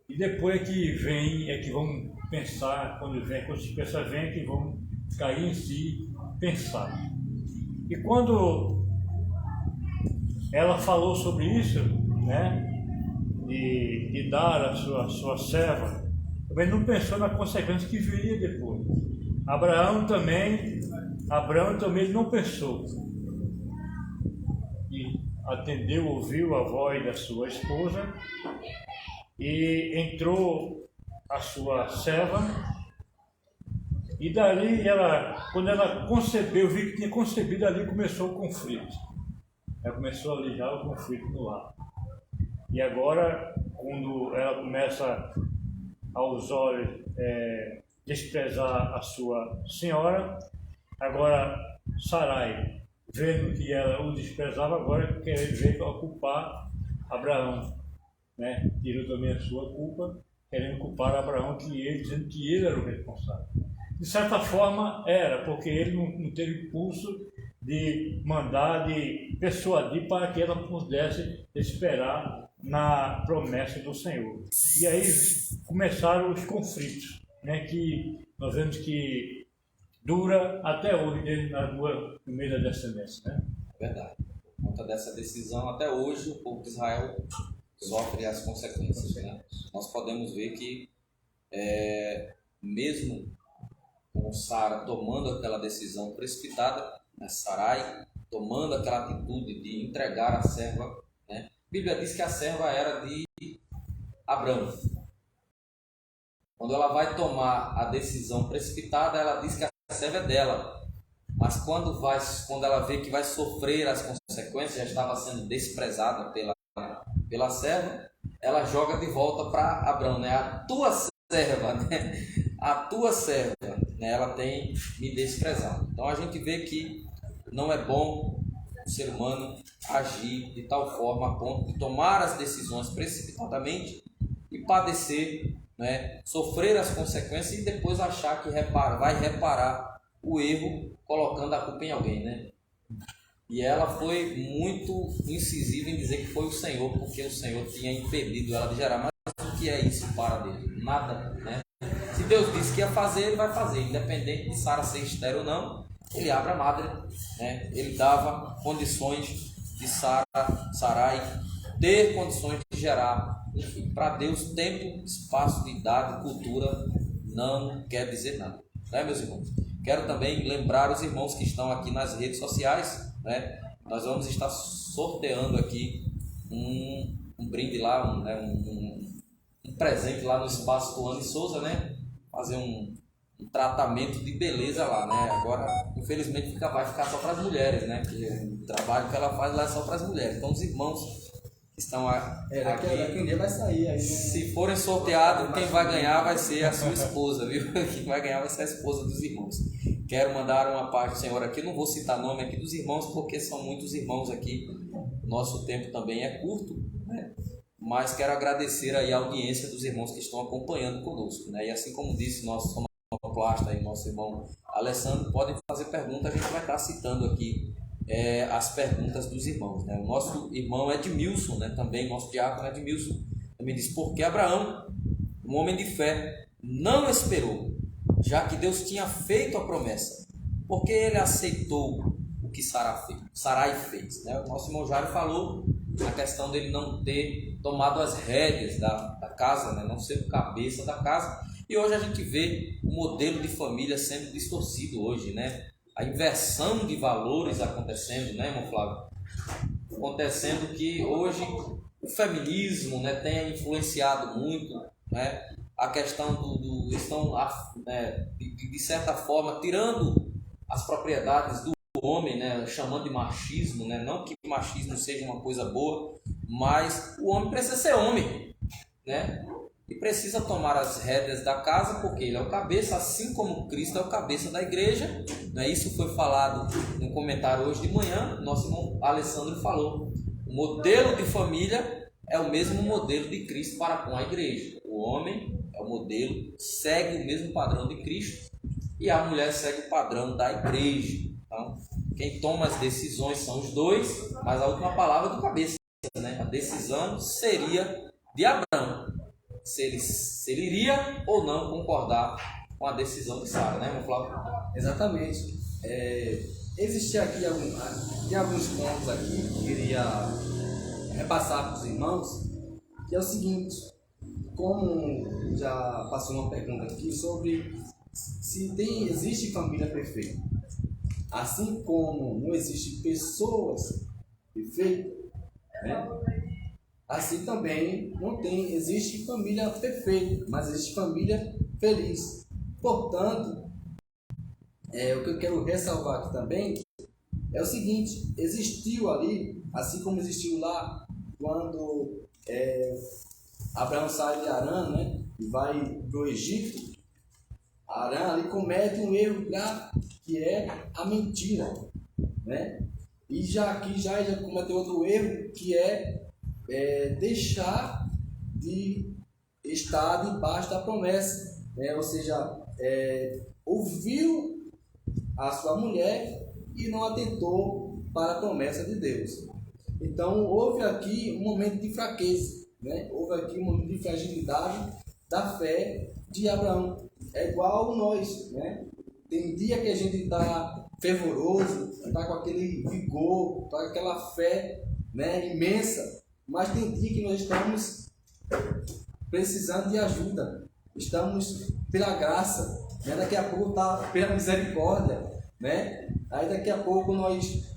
C: E depois é que vamos pensar, quando as pessoas vêm, que vão cair em si, pensar. E quando ela falou sobre isso, né, de dar a sua serva, também não pensou na consequência que viria depois. Abraão também não pensou. E atendeu, ouviu a voz da sua esposa e entrou a sua serva. E dali, quando ela concebeu, viu que tinha concebido, ali começou o conflito. Ela começou ali já o conflito no lar. E agora, quando ela começa aos olhos desprezar a sua senhora, agora Sarai, vendo que ela o desprezava, agora veio ocupar Abraão, né? Tirou também a sua culpa, querendo culpar Abraão, dizendo que ele era o responsável. De certa forma era, porque ele não teve impulso de mandar, de persuadir para que ela pudesse esperar na promessa do Senhor. E aí começaram os conflitos, né, que nós vemos que dura até hoje no meio da descendência. Né?
A: Verdade. Por conta dessa decisão, até hoje o povo de Israel sofre as consequências. Né? Nós podemos ver que mesmo com Sara tomando aquela decisão precipitada, né, Sarai tomando aquela atitude de entregar a serva, né? A Bíblia diz que a serva era de Abrão. Quando ela vai tomar a decisão precipitada, ela diz que a serva é dela. Mas quando ela vê que vai sofrer as consequências, já estava sendo desprezada pela serva, ela joga de volta para Abrão, né? A tua serva, né? A tua serva, né? Ela tem me desprezado. Então a gente vê que não é bom o ser humano agir de tal forma a ponto de tomar as decisões precipitadamente e padecer, né? Sofrer as consequências e depois achar que vai reparar o erro colocando a culpa em alguém, né? E ela foi muito incisiva em dizer que foi o Senhor, porque o Senhor tinha impedido ela de gerar. Mas o que é isso para Deus? Nada, né? Se Deus disse que ia fazer, Ele vai fazer. Independente de Sara ser estéril ou não, Ele abre a madre, né? Ele dava condições de Sarai ter condições de gerar. Enfim, para Deus, tempo, espaço, de idade, cultura não quer dizer nada, né, meus irmãos? Quero também lembrar os irmãos que estão aqui nas redes sociais, né? Nós vamos estar sorteando aqui um brinde lá, um presente lá no espaço do Anne Souza, né? Fazer um tratamento de beleza lá, né? Agora, infelizmente, vai ficar só para as mulheres, né? Porque o trabalho que ela faz lá é só para as mulheres. Então, os irmãos que estão aqui,
B: daqui um dia vai sair aí.
A: Se forem sorteados, quem vai ganhar vai ser a sua esposa, viu? Quem vai ganhar vai ser a esposa dos irmãos. Quero mandar uma paz do Senhor aqui, não vou citar nome aqui dos irmãos, porque são muitos irmãos aqui, nosso tempo também é curto, né? Mas quero agradecer aí a audiência dos irmãos que estão acompanhando conosco, né? E assim como disse nosso sonoplasta e nosso irmão Alessandro, podem fazer perguntas, a gente vai estar citando aqui as perguntas dos irmãos, né? O nosso irmão Edmilson, né? Também nosso diácono Edmilson, também disse: porque Abraão, um homem de fé, não esperou, já que Deus tinha feito a promessa, porque ele aceitou o que Sarai fez, né? O nosso irmão Jário falou na questão dele não ter tomado as rédeas da casa, né? Não ser o cabeça da casa, e hoje a gente vê o modelo de família sendo distorcido hoje, né? A inversão de valores acontecendo, né, irmão Flávio? Acontecendo que hoje o feminismo, né, tem influenciado muito, né? A questão estão, de certa forma, tirando as propriedades do homem, né, chamando de machismo, né? Não que machismo seja uma coisa boa, mas o homem precisa ser homem, né? E precisa tomar as rédeas da casa, porque ele é o cabeça, assim como Cristo é o cabeça da igreja, né? Isso foi falado no comentário hoje de manhã, nosso irmão Alessandro falou. O modelo de família é o mesmo modelo de Cristo para com a igreja. O homem é o modelo, segue o mesmo padrão de Cristo, e a mulher segue o padrão da igreja. Então, quem toma as decisões são os dois, mas a última palavra é do cabeça, né? A decisão seria de Abraão, se ele iria ou não concordar com a decisão de Sara, né, irmão Flávio?
B: Exatamente. Existem aqui alguns pontos aqui que eu queria repassar para os irmãos, que é o seguinte: como já passou uma pergunta aqui sobre se existe família perfeita. Assim como não existem pessoas perfeitas, né? Assim também não existe família perfeita, mas existe família feliz. Portanto, o que eu quero ressalvar aqui também é o seguinte: existiu ali, assim como existiu lá, quando Abraão sai de Harã, né, e vai para o Egito. Harã ali comete um erro grave, que é a mentira, né? E já cometeu outro erro, que é deixar de estar debaixo da promessa, né? Ou seja, ouviu a sua mulher e não atentou para a promessa de Deus. Então houve aqui um momento de fraqueza, né? Houve aqui um momento de fragilidade da fé de Abraão. É igual nós, né? Tem dia que a gente está fervoroso, está com aquele vigor, está com aquela fé, né, imensa, mas tem dia que nós estamos precisando de ajuda, estamos pela graça, né? Daqui a pouco está pela misericórdia, né? Aí daqui a pouco nós,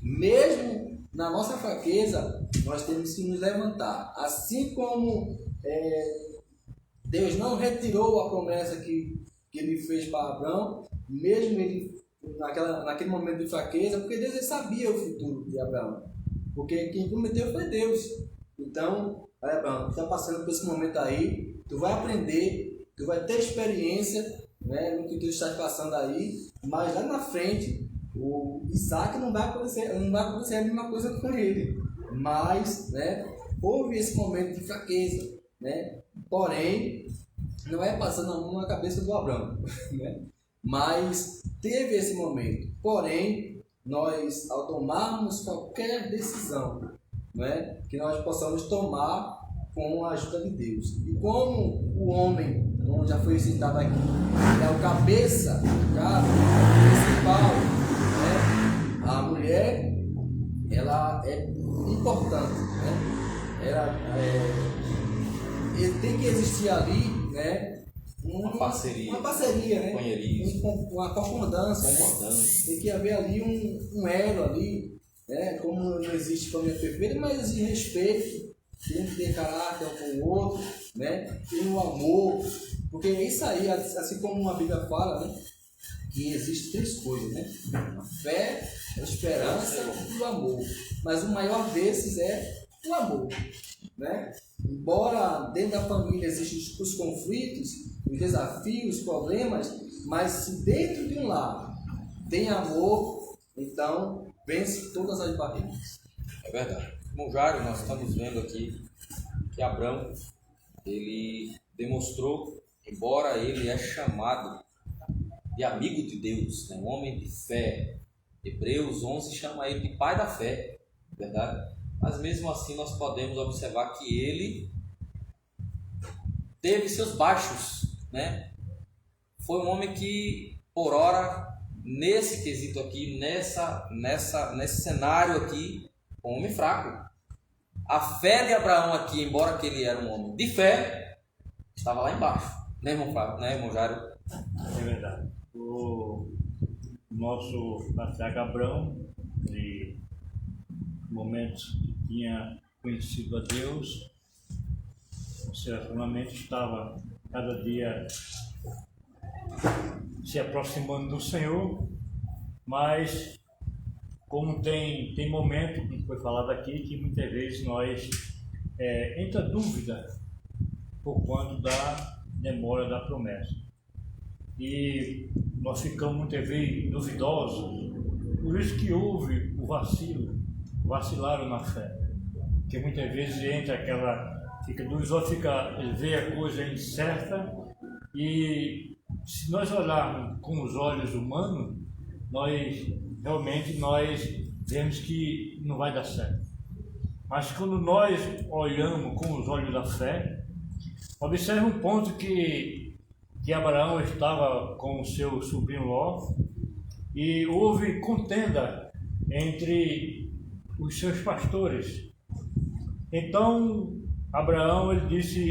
B: mesmo na nossa fraqueza, nós temos que nos levantar. Assim como Deus não retirou a promessa que ele fez para Abraão, mesmo ele naquele momento de fraqueza, porque Deus ele sabia o futuro de Abraão, porque quem prometeu foi Deus. Então, Abraão, tu está passando por esse momento aí, tu vai aprender, tu vai ter experiência, né, no que tu estás passando aí, mas lá na frente o Isaac não vai acontecer a mesma coisa com ele, mas, né, houve esse momento de fraqueza, né? Porém, não é passando a mão na cabeça do Abraão, né? Mas teve esse momento. Porém, nós, ao tomarmos qualquer decisão, né, que nós possamos tomar com a ajuda de Deus. E como o homem, como já foi citado aqui, é o cabeça do casa, principal, né? A mulher, ela é importante, né? Tem que existir ali, né, uma parceria, né? Uma concordância, né? Tem que haver ali um elo ali, né? Como não existe família perfeita, mas existe respeito, tem que ter caráter um com o outro, né? Tem um amor, porque é isso aí, assim como a Bíblia fala, né, que existem três coisas, né? A fé, a esperança e o amor. Mas o maior desses é o amor, né? Embora dentro da família existam os conflitos, os desafios, os problemas, mas se dentro de um lar tem amor, então vence todas as barreiras.
A: É verdade. Bom, Jário, nós estamos vendo aqui que Abraão, ele demonstrou, embora ele é chamado de amigo de Deus, né, um homem de fé, Hebreus 11 chama ele de pai da fé, verdade? Mas mesmo assim nós podemos observar que ele teve seus baixos, né? Foi um homem que, por ora, nesse quesito aqui, nesse cenário aqui, um homem fraco. A fé de Abraão aqui, embora que ele era um homem de fé, estava lá embaixo, né, irmão Flávio, né, irmão Jário?
C: É verdade. O nosso patriarca Abraão, ele, no momento que tinha conhecido a Deus, o seu relacionamento estava cada dia se aproximando do Senhor, mas como tem momento, como foi falado aqui, que muitas vezes nós entra dúvida por conta da demora da promessa. E nós ficamos muitas vezes duvidosos, por isso que houve o vacilo, vacilaram na fé. Porque muitas vezes entra aquela, fica duvidoso, vê a coisa incerta, e se nós olharmos com os olhos humanos, nós vemos que não vai dar certo. Mas quando nós olhamos com os olhos da fé, observe um ponto que Abraão estava com o seu sobrinho Ló, e houve contenda entre os seus pastores. Então Abraão disse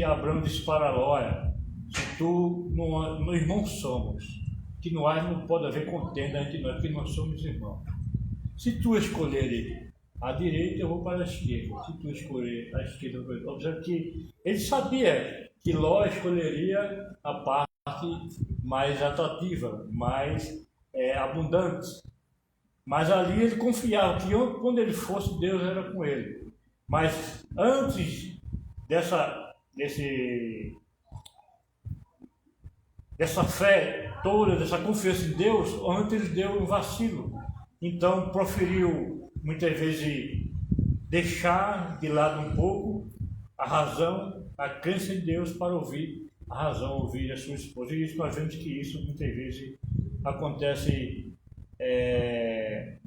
C: para Ló: olha, se tu, no irmão somos, que não pode haver contenda entre nós, porque nós somos irmãos. Se tu escolher a direita, eu vou para a esquerda. Se tu escolher a esquerda, eu vou para a direita. Observe que ele sabia que Ló escolheria a parte mais atrativa, mais abundante. Mas ali ele confiava que quando ele fosse, Deus era com ele. Mas antes dessa fé toda, dessa confiança em Deus, antes ele deu um vacilo. Então proferiu muitas vezes deixar de lado um pouco a razão, a crença em Deus, para ouvir a razão, ouvir a sua esposa. E isso nós vemos que isso muitas vezes acontece.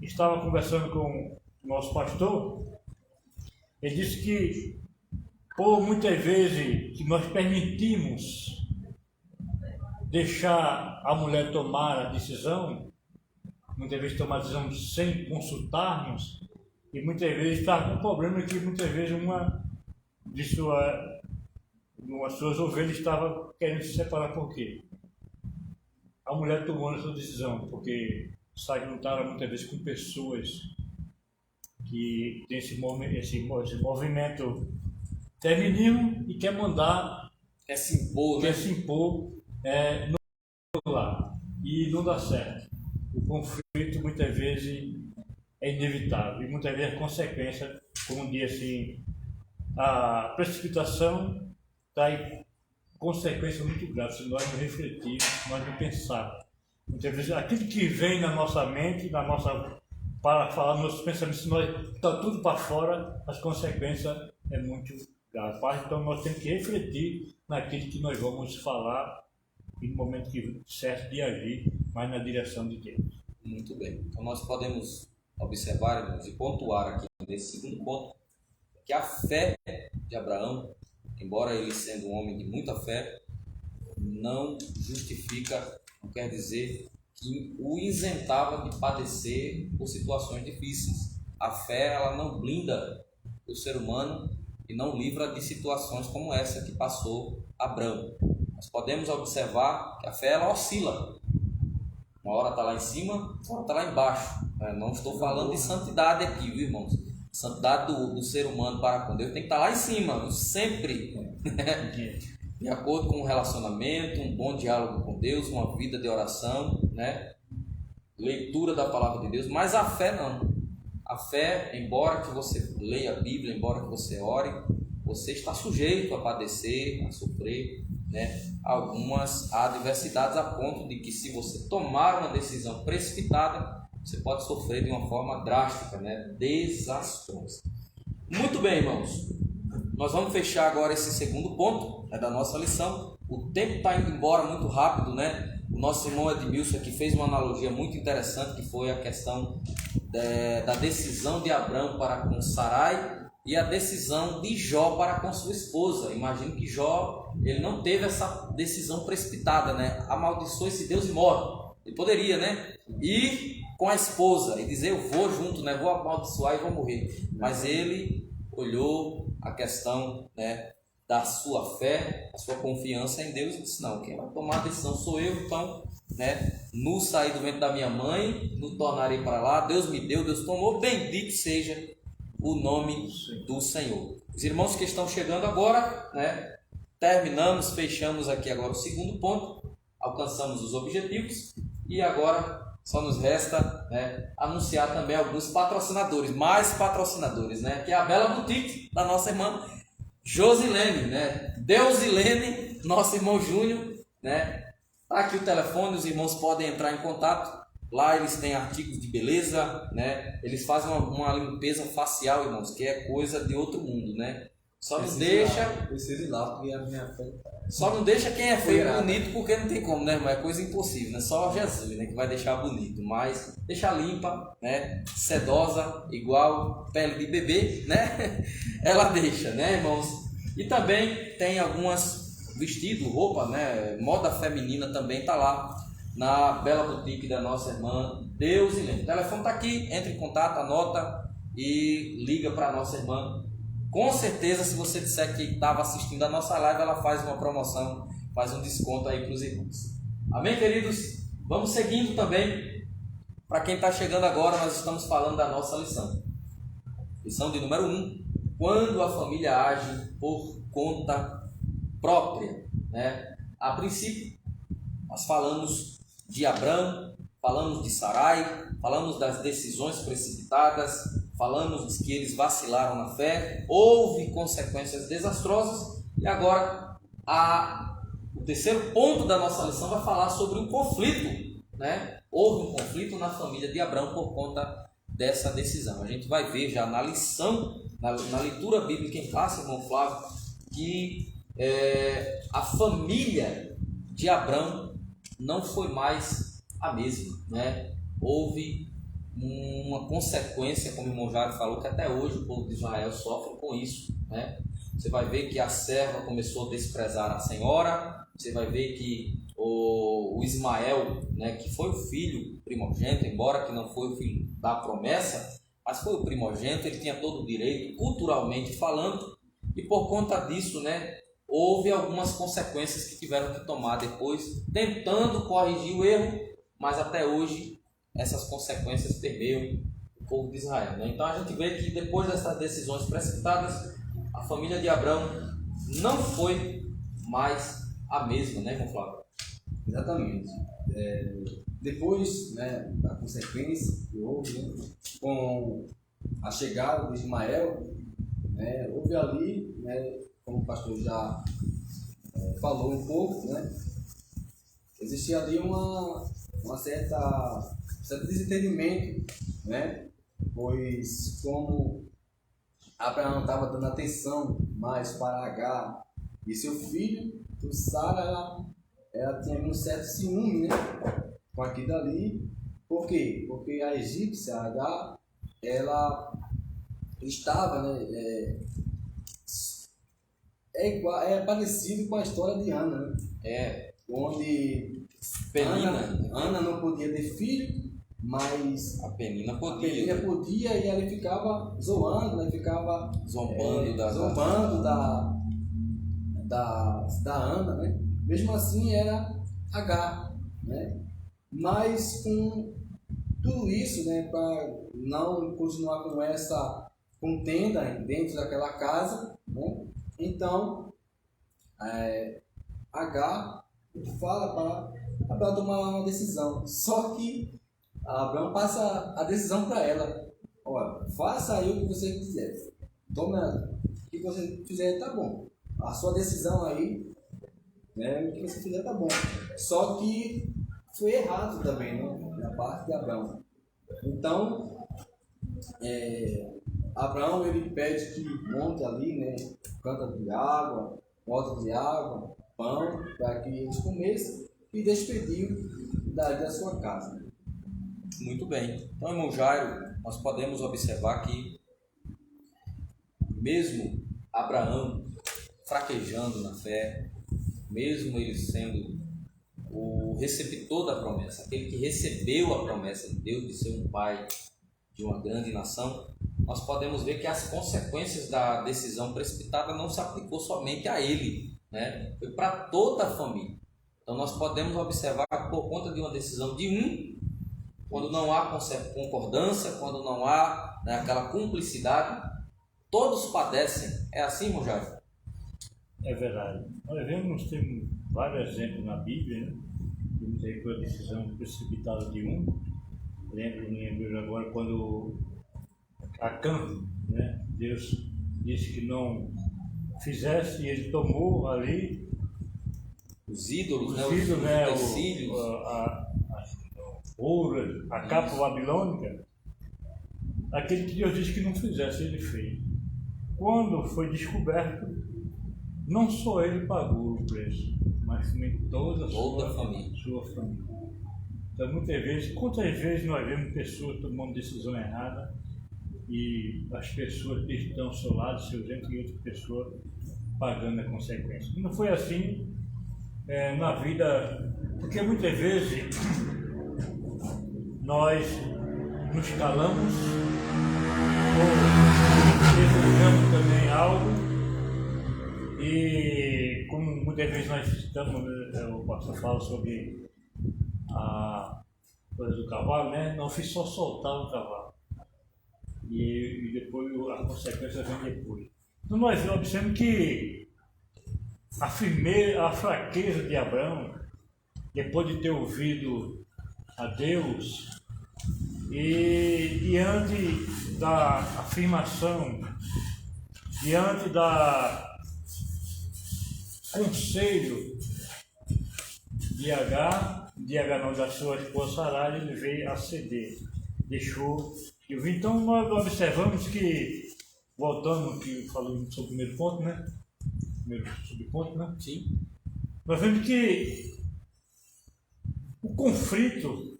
C: Estava conversando com o nosso pastor, ele disse que por muitas vezes que nós permitimos deixar a mulher tomar a decisão, muitas vezes tomar a decisão sem consultarmos, e muitas vezes está com o problema que muitas vezes uma de suas ovelhas estava querendo se separar. Por quê? A mulher tomou essa decisão porque se juntaram muitas vezes com pessoas que têm esse movimento feminino e quer mandar,
A: quer se impor
C: no lar, e não dá certo. O conflito muitas vezes é inevitável, e muitas vezes a consequência, como diz assim, a precipitação traz consequências muito graves se nós não refletirmos, se nós não pensarmos. Muitas vezes aquilo que vem na nossa mente, para falar nos nossos pensamentos, se nós está tudo para fora, as consequências é muito grave. Então nós temos que refletir naquilo que nós vamos falar e no momento certo de agir, mas na direção de Deus.
A: Muito bem. Então nós podemos observar, irmãos, e pontuar aqui nesse segundo ponto, que a fé de Abraão, embora ele sendo um homem de muita fé, não justifica, não quer dizer que o isentava de padecer por situações difíceis. A fé, ela não blinda o ser humano e não livra de situações como essa que passou Abraão. Nós podemos observar que a fé, ela oscila. Uma hora está lá em cima, uma hora está lá embaixo. Não estou falando de santidade aqui, viu, irmãos? Santidade do ser humano para com Deus tem que estar lá em cima, sempre. De acordo com um relacionamento, um bom diálogo com Deus, uma vida de oração, leitura da palavra de Deus. Mas a fé não. A fé, embora que você leia a Bíblia, embora que você ore, você está sujeito a padecer, a sofrer algumas adversidades, a ponto de que, se você tomar uma decisão precipitada, você pode sofrer de uma forma drástica, desastrosa. Muito bem, irmãos. Nós vamos fechar agora esse segundo ponto da nossa lição. O tempo está indo embora muito rápido, O nosso irmão Edmilson aqui fez uma analogia muito interessante, que foi a questão da decisão de Abraão para com Sarai e a decisão de Jó para com sua esposa. Imagino que Jó, ele não teve essa decisão precipitada, amaldiçoe esse Deus e morre. Ele poderia, ir com a esposa e dizer: eu vou junto, vou amaldiçoar e vou morrer. Mas ele olhou a questão da sua fé, a sua confiança em Deus, e disse: não, quem vai tomar a decisão sou eu. Então, no sair do ventre da minha mãe, no tornarei para lá, Deus me deu, Deus tomou, bendito seja o nome do Senhor. Os irmãos que estão chegando agora, terminamos, fechamos aqui agora o segundo ponto, alcançamos os objetivos, e agora só nos resta anunciar também alguns patrocinadores, mais patrocinadores, que é a Bela Boutique da nossa irmã Josilene, né? Deusilene, nosso irmão Júnior, né? Tá aqui o telefone, os irmãos podem entrar em contato. Lá eles têm artigos de beleza, né? Eles fazem uma limpeza facial, irmãos, que é coisa de outro mundo, né? Só não deixa.
B: Preciso ir lá, porque a minha fé.
A: Só não deixa quem é feio bonito, porque não tem como, né, irmão? É coisa impossível, né? Só Jesus, né, que vai deixar bonito. Mas deixa limpa, né? Sedosa, igual pele de bebê, né? Ela deixa, né, irmãos? E também tem algumas vestidos, roupa, né? Moda feminina também tá lá na bela boutique da nossa irmã Deusilene. O telefone tá aqui, entre em contato, anota e liga para a nossa irmã. Com certeza, se você disser que estava assistindo a nossa live, ela faz uma promoção, faz um desconto aí para os irmãos. Amém, queridos? Vamos seguindo também. Para quem está chegando agora, nós estamos falando da nossa lição. Lição de número 1. Quando a família age por conta própria, né? A princípio, nós falamos de Abrão, falamos de Sarai, falamos das decisões precipitadas, falamos que eles vacilaram na fé, houve consequências desastrosas, e agora o terceiro ponto da nossa lição vai falar sobre um conflito, né? Houve um conflito na família de Abrão por conta dessa decisão. A gente vai ver já na lição, na leitura bíblica em classe, irmão Flávio, que a família de Abrão não foi mais a mesma, né? Houve uma consequência, como o irmão Jairo falou, que até hoje o povo de Israel sofre com isso, né? Você vai ver que a serva começou a desprezar a senhora, você vai ver que o Ismael, né, que foi o filho primogênito, embora que não foi o filho da promessa, mas foi o primogênito, ele tinha todo o direito, culturalmente falando, e por conta disso, né, houve algumas consequências que tiveram que tomar depois, tentando corrigir o erro, mas até hoje essas consequências permeiam o povo de Israel, né? Então a gente vê que depois dessas decisões precipitadas, a família de Abrão não foi mais a mesma, né, irmão Flávio?
B: Exatamente. Depois, né, da consequência que houve, né, com a chegada de Ismael, né, houve ali, né, como o pastor já falou um pouco, né, existia ali uma certo desentendimento, né, pois como Abraão estava dando atenção mais para Agar e seu filho, então Sara ela tinha um certo ciúme, né, com aquilo dali. Por quê? Porque a egípcia, Agar, ela estava, né, é parecido com a história de Ana, né? Onde Ana não podia ter filho, mas
A: a Penina
B: podia e ela ficava zoando, ela ficava
A: zombando
B: da Ana, né? Mesmo assim era Agar, né? Mas com tudo isso, né, para não continuar com essa contenda dentro daquela casa, né? Então Agar fala para tomar uma decisão, só que Abraão passa a decisão para ela. Olha, faça aí o que você quiser. Tome o que você fizer, tá bom. A sua decisão aí, né, o que você fizer tá bom. Só que foi errado também, né, da parte de Abraão. Então, Abraão ele pede que monte ali, né, canta de água, bota de água, pão, para que eles comessem e despediu da sua casa.
A: Muito bem. Então, irmão Jairo, nós podemos observar que mesmo Abraão fraquejando na fé, mesmo ele sendo o receptor da promessa, aquele que recebeu a promessa de Deus de ser um pai de uma grande nação, nós podemos ver que as consequências da decisão precipitada não se aplicou somente a ele, né? Foi para toda a família. Então nós podemos observar que por conta de uma decisão de um, quando não há concordância, quando não há, né, aquela cumplicidade, todos padecem. É assim, irmão Jair?
C: É verdade. Nós temos vários exemplos na Bíblia, né? Temos aí com a decisão precipitada de um. Lembro agora quando Acã, né? Deus disse que não fizesse, e ele tomou ali
A: Os ídolos, né?
C: os ídolos, né?
A: Os utensílios.
C: Ouro, a capa babilônica, aquele que Deus disse que não fizesse, ele fez. Quando foi descoberto, não só ele pagou o preço, mas também toda a sua família. Então, muitas vezes, quantas vezes nós vemos pessoas tomando decisão errada e as pessoas que estão ao seu lado, seus entes e outras pessoas pagando a consequência. E não foi assim na vida, porque muitas vezes nós nos calamos ou desejamos também algo e como muitas vezes nós estamos, o pastor fala sobre a coisa do cavalo, né? Não fiz só soltar o cavalo e depois a consequência vem depois. Então nós observamos que a fraqueza de Abraão, depois de ter ouvido a Deus e diante da afirmação, diante da conselho de Agar não, da sua esposa Sarai, ele veio a ceder, deixou de ouvir. Então nós observamos que, voltando que falamos sobre o primeiro ponto, né? Primeiro subponto, né?
A: Sim.
C: Nós vemos que o conflito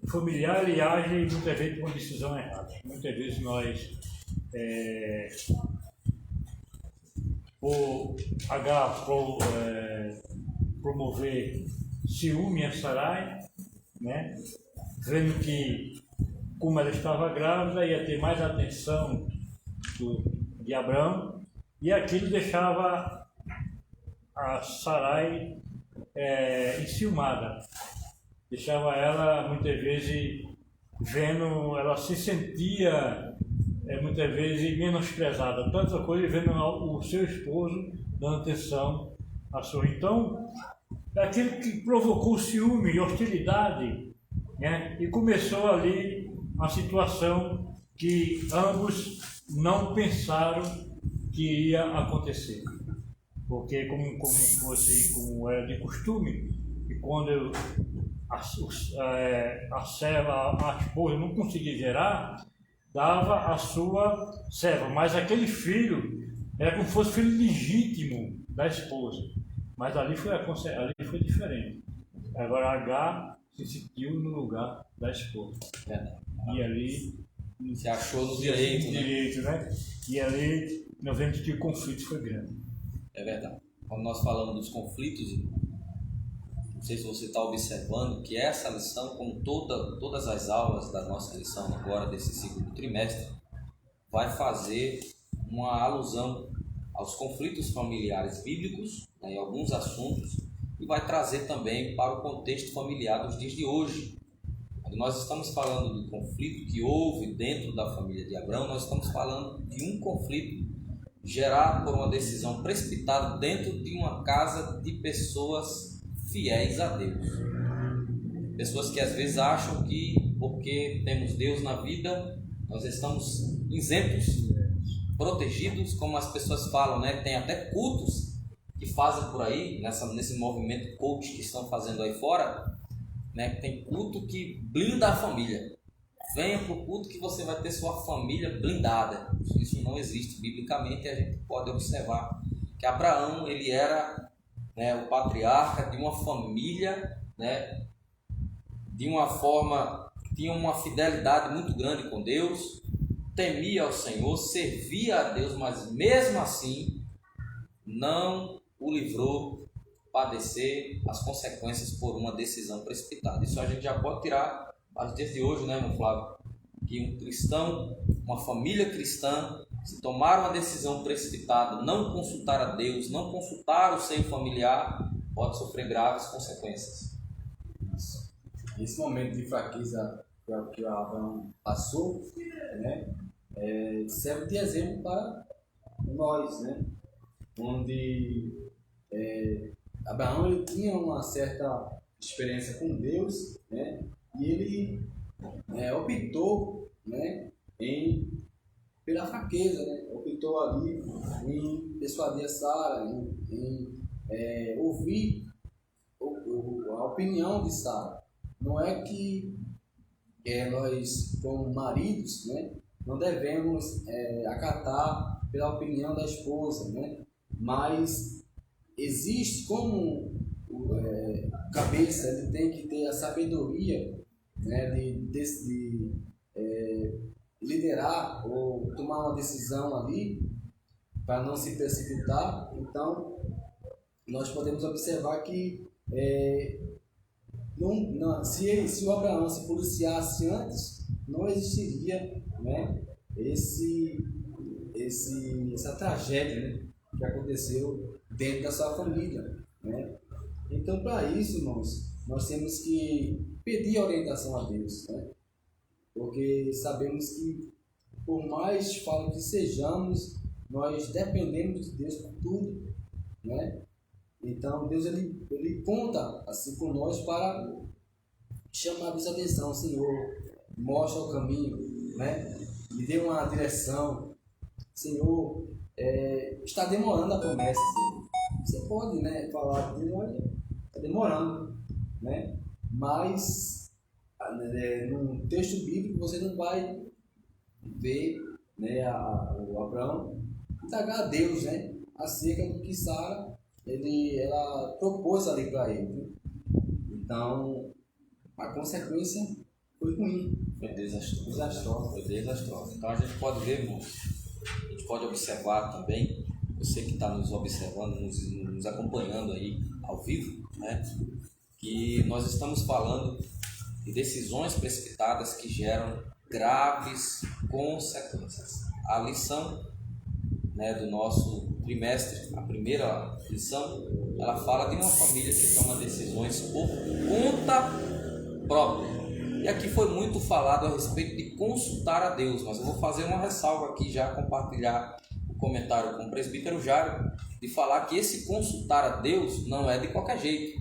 C: familiar ele age muitas vezes com decisão errada. Muitas vezes nós, por promover ciúme a Sarai, né? Vendo que, como ela estava grávida, ia ter mais atenção de Abraão, e aquilo deixava a Sarai enciumada, deixava ela muitas vezes vendo, ela se sentia muitas vezes menosprezada, tanta coisa, vendo o seu esposo dando atenção à sua. Então, aquilo que provocou ciúme e hostilidade, né? E começou ali uma situação que ambos não pensaram que ia acontecer, porque como era de costume, e quando a esposa não conseguia gerar, dava a sua serva, mas aquele filho era como se fosse filho legítimo da esposa, mas ali foi diferente. Agora Agar se sentiu no lugar da esposa, e ali
A: se achou no direito,
C: né? E ali nós vemos que o conflito foi grande.
A: É verdade. Quando nós falamos dos conflitos, não sei se você está observando que essa lição, como todas as aulas da nossa lição agora desse segundo trimestre, vai fazer uma alusão aos conflitos familiares bíblicos, né, em alguns assuntos, e vai trazer também para o contexto familiar dos dias de hoje. Quando nós estamos falando do conflito que houve dentro da família de Abraão, nós estamos falando de um conflito gerado por uma decisão precipitada dentro de uma casa de pessoas fiéis a Deus. Pessoas que às vezes acham que porque temos Deus na vida, nós estamos isentos, protegidos, como as pessoas falam, né? Tem até cultos que fazem por aí, nesse movimento coach que estão fazendo aí fora, né? Tem culto que blinda a família. Venha para o culto que você vai ter sua família blindada. Isso não existe. Biblicamente a gente pode observar que Abraão, ele era, né, o patriarca de uma família, né, de uma forma, tinha uma fidelidade muito grande com Deus, temia ao Senhor, servia a Deus, mas mesmo assim não o livrou padecer as consequências por uma decisão precipitada. Isso a gente já pode tirar aos dias de hoje, né, irmão Flávio? Que um cristão, uma família cristã, se tomar uma decisão precipitada, não consultar a Deus, não consultar o seio familiar, pode sofrer graves consequências.
B: Isso. Esse momento de fraqueza que o Abraão passou, né, serve de exemplo para nós, né? Onde Abraão ele tinha uma certa experiência com Deus, né? E ele optou, né, em pela fraqueza, né? Optou ali em persuadir a Sara, em ouvir a opinião de Sara. Não é que nós, como maridos, né, não devemos acatar pela opinião da esposa, né? Mas existe como a cabeça, ele tem que ter a sabedoria, né, de liderar ou tomar uma decisão ali para não se precipitar. Então nós podemos observar que se o Abraão se policiasse antes, não existiria, né, essa tragédia, né, que aconteceu dentro da sua família, né? Então, para isso, irmãos, nós temos que pedir orientação a Deus, né? Porque sabemos que, por mais falho que sejamos, nós dependemos de Deus por tudo, né? Então, Deus ele conta assim com nós para chamar-nos a atenção. Senhor, mostra o caminho, né? Me dê uma direção. Senhor, está demorando a promessa, Senhor. Você pode, né, falar que está demorando, né? Mas no texto bíblico você não vai ver, né, o Abraão indagar a Deus, né, acerca do que Sara ela propôs ali para ele, né? Então a consequência foi ruim,
A: foi desastrosa. Foi desastrosa. Então a gente pode ver, irmãos, a gente pode observar também, você que está nos observando, nos acompanhando aí ao vivo, né, que nós estamos falando de decisões precipitadas que geram graves consequências. A lição, né, do nosso trimestre, a primeira lição, ela fala de uma família que toma decisões por conta própria. E aqui foi muito falado a respeito de consultar a Deus, mas eu vou fazer uma ressalva aqui, já compartilhar o comentário com o presbítero Jário, de falar que esse consultar a Deus não é de qualquer jeito.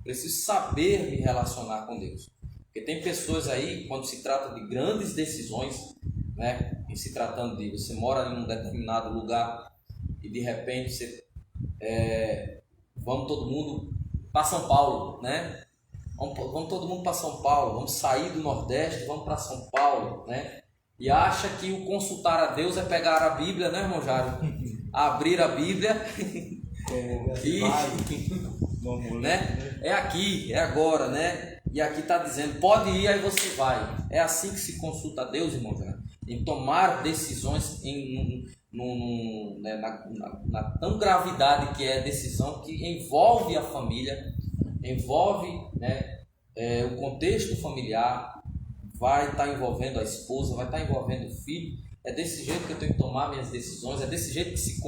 A: Preciso saber me relacionar com Deus. Porque tem pessoas aí, quando se trata de grandes decisões, né, em se tratando de você mora em um determinado lugar e de repente você, vamos todo mundo para São Paulo, né? Vamos todo mundo para São Paulo, vamos sair do Nordeste, vamos para São Paulo, né? E acha que o consultar a Deus é pegar a Bíblia, né, irmão Jário? Abrir a Bíblia e, né? É aqui, é agora, né? E aqui está dizendo, pode ir, aí você vai. É assim que se consulta a Deus, irmão Jário, em tomar decisões na tão gravidade que é a decisão que envolve a família, envolve, né, o contexto familiar, vai estar envolvendo a esposa, vai estar envolvendo o filho. É desse jeito que eu tenho que tomar minhas decisões, é desse jeito que se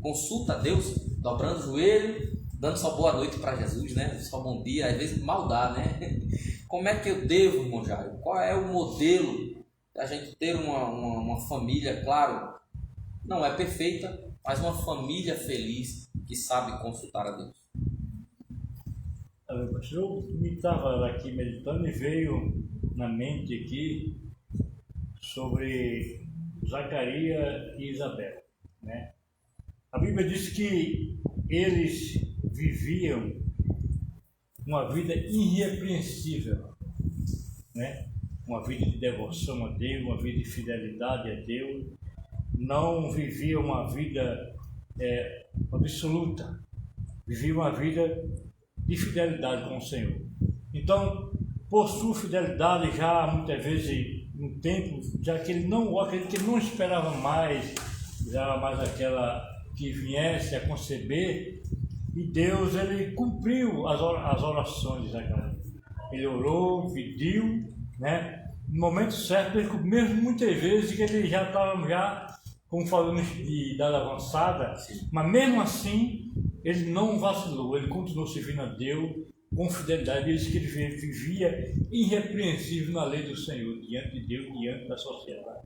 A: consulta a Deus, dobrando o joelho, dando só boa noite para Jesus, né? Só bom dia, às vezes mal dá, né? Como é que eu devo, irmão Jairo? Qual é o modelo da gente ter uma família, claro, não é perfeita, mas uma família feliz que sabe consultar a Deus?
C: Eu estava aqui meditando e veio na mente aqui sobre Zacarias e Isabel, né? A Bíblia diz que eles viviam uma vida irrepreensível, né? Uma vida de devoção a Deus, uma vida de fidelidade a Deus, não viviam uma vida absoluta, viviam uma vida de fidelidade com o Senhor. Então, por sua fidelidade, já muitas vezes no tempo, já que ele não esperava mais aquela que viesse a conceber, e Deus ele cumpriu as orações de Zacarias. Ele orou, pediu, né? No momento certo, mesmo muitas vezes que ele já estava como falando de idade avançada, mas mesmo assim ele não vacilou, ele continuou servindo a Deus com fidelidade. Ele disse que ele vivia irrepreensível na lei do Senhor, diante de Deus, diante da sociedade.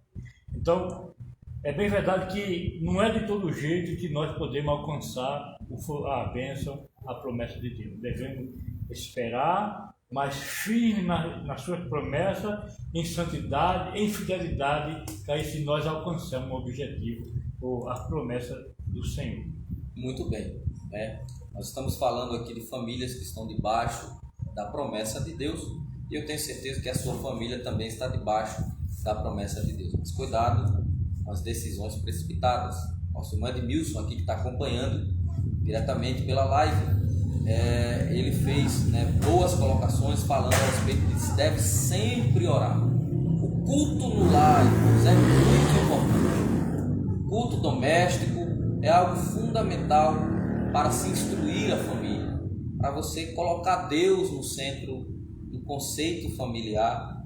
C: Então, é bem verdade que não é de todo jeito que nós podemos alcançar a bênção, a promessa de Deus. Devemos esperar mas firme nas suas promessas, em santidade, em fidelidade, que aí se nós alcançamos o objetivo, ou a promessa do Senhor.
A: Muito bem. Nós estamos falando aqui de famílias que estão debaixo da promessa de Deus, e eu tenho certeza que a sua família também está debaixo da promessa de Deus. Mas cuidado com as decisões precipitadas. Nosso irmão Edmilson aqui, que está acompanhando diretamente pela live, ele fez boas colocações falando a respeito de que se deve sempre orar. O culto no lar, irmãos, é muito importante. O culto doméstico é algo fundamental para se instruir a família, para você colocar Deus no centro do conceito familiar,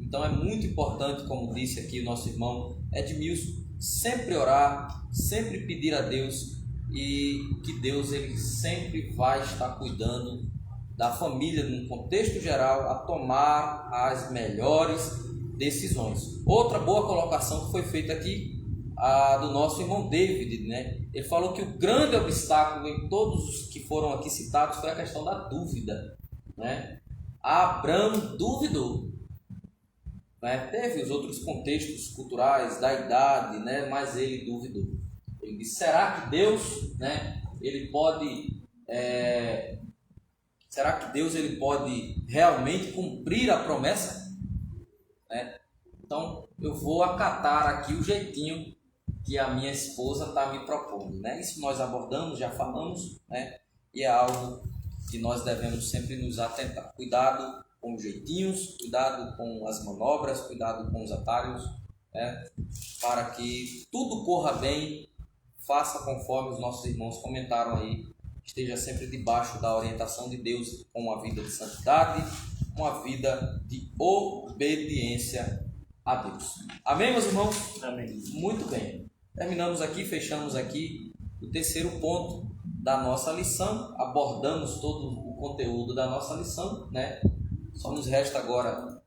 A: Então é muito importante, como disse aqui o nosso irmão Edmilson, sempre orar, sempre pedir a Deus, e que Deus ele sempre vai estar cuidando da família no contexto geral, a tomar as melhores decisões. Outra boa colocação que foi feita aqui, a do nosso irmão David, Ele falou que o grande obstáculo em todos os que foram aqui citados foi a questão da dúvida, Abraão duvidou, Teve os outros contextos culturais da idade, mas ele duvidou. Ele disse: será que Deus, ele pode, será que Deus ele pode realmente cumprir a promessa? Então eu vou acatar aqui o jeitinho que a minha esposa está me propondo, Isso nós abordamos, já falamos, E é algo que nós devemos sempre nos atentar. Cuidado com os jeitinhos, cuidado com as manobras, cuidado com os atalhos, para que tudo corra bem. Faça conforme os nossos irmãos comentaram aí, esteja sempre debaixo da orientação de Deus, com uma vida de santidade, uma vida de obediência a Deus. Amém, meus irmãos?
C: Amém.
A: Muito bem. Terminamos aqui, fechamos aqui o terceiro ponto da nossa lição, abordamos todo o conteúdo da nossa lição, Só nos resta agora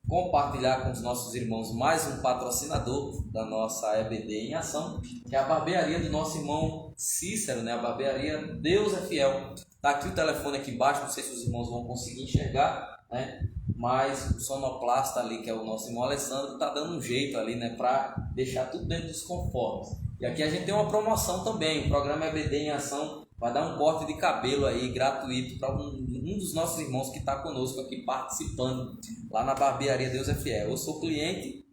A: compartilhar com os nossos irmãos mais um patrocinador da nossa EBD em Ação, que é a barbearia do nosso irmão Cícero, A barbearia Deus é Fiel. Está aqui o telefone aqui embaixo, não sei se os irmãos vão conseguir enxergar, mas o sonoplasta ali, que é o nosso irmão Alessandro, está dando um jeito ali, para deixar tudo dentro dos conformes. E aqui a gente tem uma promoção também, o programa EBD em Ação vai dar um corte de cabelo aí gratuito para um dos nossos irmãos que está conosco aqui participando lá na barbearia Deus é Fiel. Eu sou cliente,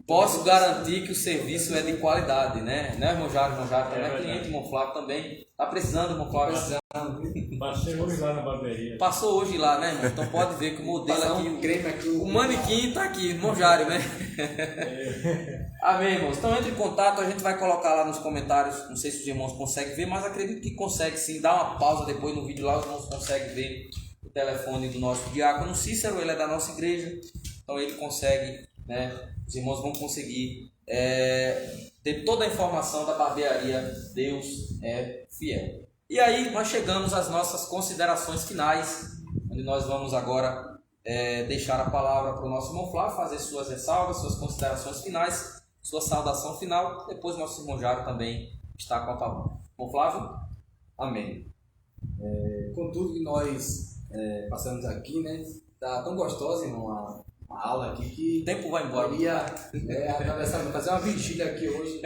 A: Posso garantir que o serviço é de qualidade, irmão Jário? Irmão Jário também é cliente, irmão Flávio também. Tá precisando, irmão Flávio?
C: Passei hoje lá na barbearia.
A: Passou hoje lá, irmão? Então pode ver que o modelo aqui, o manequim tá aqui, irmão Jário, Amém, irmãos? Então entre em contato, a gente vai colocar lá nos comentários, não sei se os irmãos conseguem ver, mas acredito que consegue sim. Dá uma pausa depois no vídeo lá, os irmãos conseguem ver o telefone do nosso diácono Cícero, ele é da nossa igreja, então ele consegue, os irmãos vão conseguir ter toda a informação da barbearia Deus é Fiel. E aí nós chegamos às nossas considerações finais, onde nós vamos agora deixar a palavra para o nosso irmão Flávio, fazer suas ressalvas, suas considerações finais, sua saudação final. Depois nosso irmão Jário também está com a palavra. Irmão Flávio? Amém.
B: Com tudo que nós passamos aqui, tá tão gostosa, irmão, a aula aqui, que
A: o tempo vai embora.
B: Eu ia fazer uma vigília aqui hoje,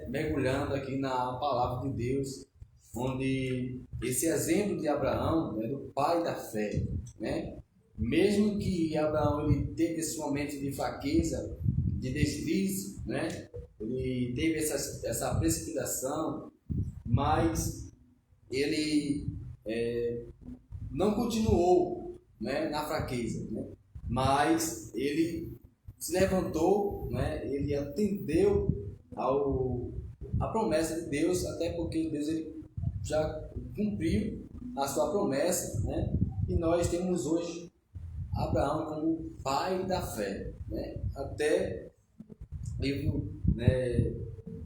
B: mergulhando aqui na palavra de Deus, onde esse exemplo de Abraão, do pai da fé, mesmo que Abraão ele teve esse momento de fraqueza, de deslize, ele teve essa precipitação, mas ele não continuou, na fraqueza, mas ele se levantou, ele atendeu a promessa de Deus, até porque Deus ele já cumpriu a sua promessa, e nós temos hoje Abraão como pai da fé, até livro,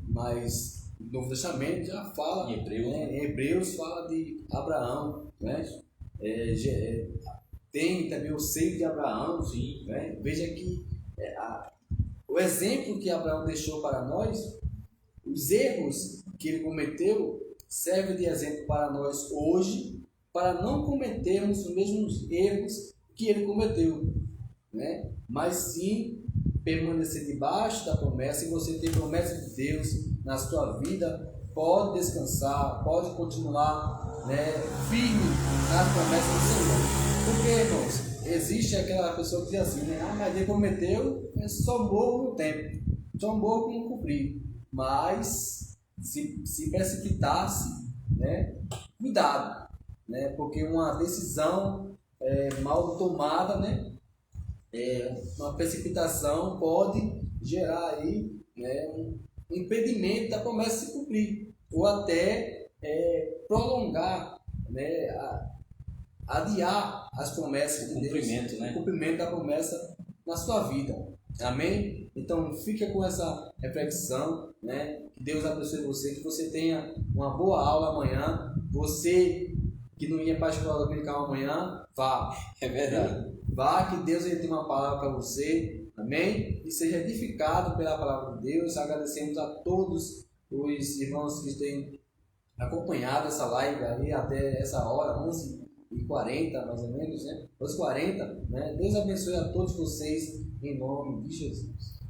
B: mais Novo Testamento já fala, em Hebreus fala de Abraão, tem também o seio de Abraão, sim, veja que o exemplo que Abraão deixou para nós, os erros que ele cometeu, serve de exemplo para nós hoje, para não cometermos os mesmos erros que ele cometeu, né? Mas sim permanecer debaixo da promessa. E você tem promessa de Deus na sua vida, pode descansar, pode continuar, né, firme nas promessas do Senhor. Porque, irmãos, existe aquela pessoa que diz assim, né? Mas ele prometeu, só morro no tempo, só morro com cumprir. Mas se precipitasse, né, cuidado, né? Porque uma decisão mal tomada, né, uma precipitação pode gerar aí, né, um impedimento da promessa se cumprir, ou até prolongar, né, adiar as promessas de Deus, o cumprimento da promessa na sua vida. Amém? Então fica com essa reflexão, né? Que Deus abençoe você, que você tenha uma boa aula amanhã. Você que não ia para a escola dominical amanhã, vá.
A: É verdade.
B: Vá, que Deus ele tem uma palavra para você. Amém? E seja edificado pela palavra de Deus. Agradecemos a todos os irmãos que têm acompanhado essa live aí até essa hora, 11h40 mais ou menos, né? 11h40, né? Deus abençoe a todos vocês em nome de Jesus.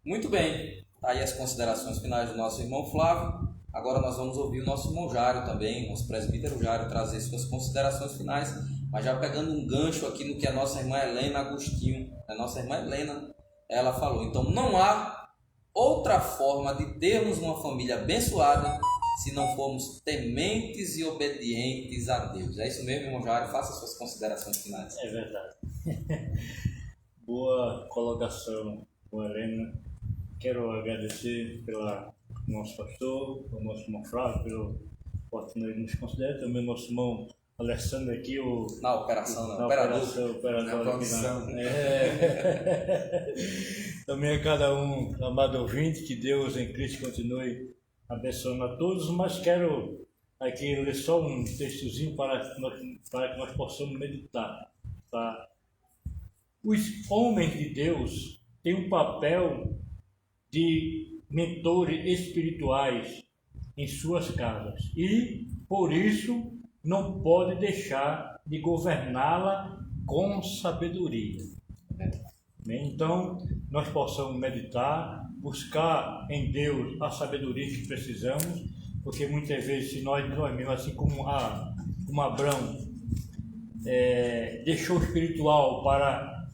A: Muito bem. Aí as considerações finais do nosso irmão Flávio. Agora nós vamos ouvir o nosso irmão Jário também, nosso presbítero Jário, trazer suas considerações finais, mas já pegando um gancho aqui no que a nossa irmã Helena Agostinho, a nossa irmã Helena, ela falou. Então não há outra forma de termos uma família abençoada se não formos tementes e obedientes a Deus. É isso mesmo, irmão Jário? Faça suas considerações finais.
C: É verdade. Boa colocação, Helena. Quero agradecer pelo nosso pastor, o nosso irmão Flávio, pela oportunidade de nos considerar, também o nosso irmão Alessandro aqui,
A: na operação,
C: operador também a cada um, amado ouvinte, que Deus em Cristo continue abençoando a todos, mas quero aqui ler só um textozinho para que nós possamos meditar. Tá? Os homens de Deus têm um papel de mentores espirituais em suas casas e, por isso, não pode deixar de governá-la com sabedoria. Então, nós possamos meditar, buscar em Deus a sabedoria que precisamos, porque muitas vezes, se nós mesmos, assim como Abraão, deixou o espiritual para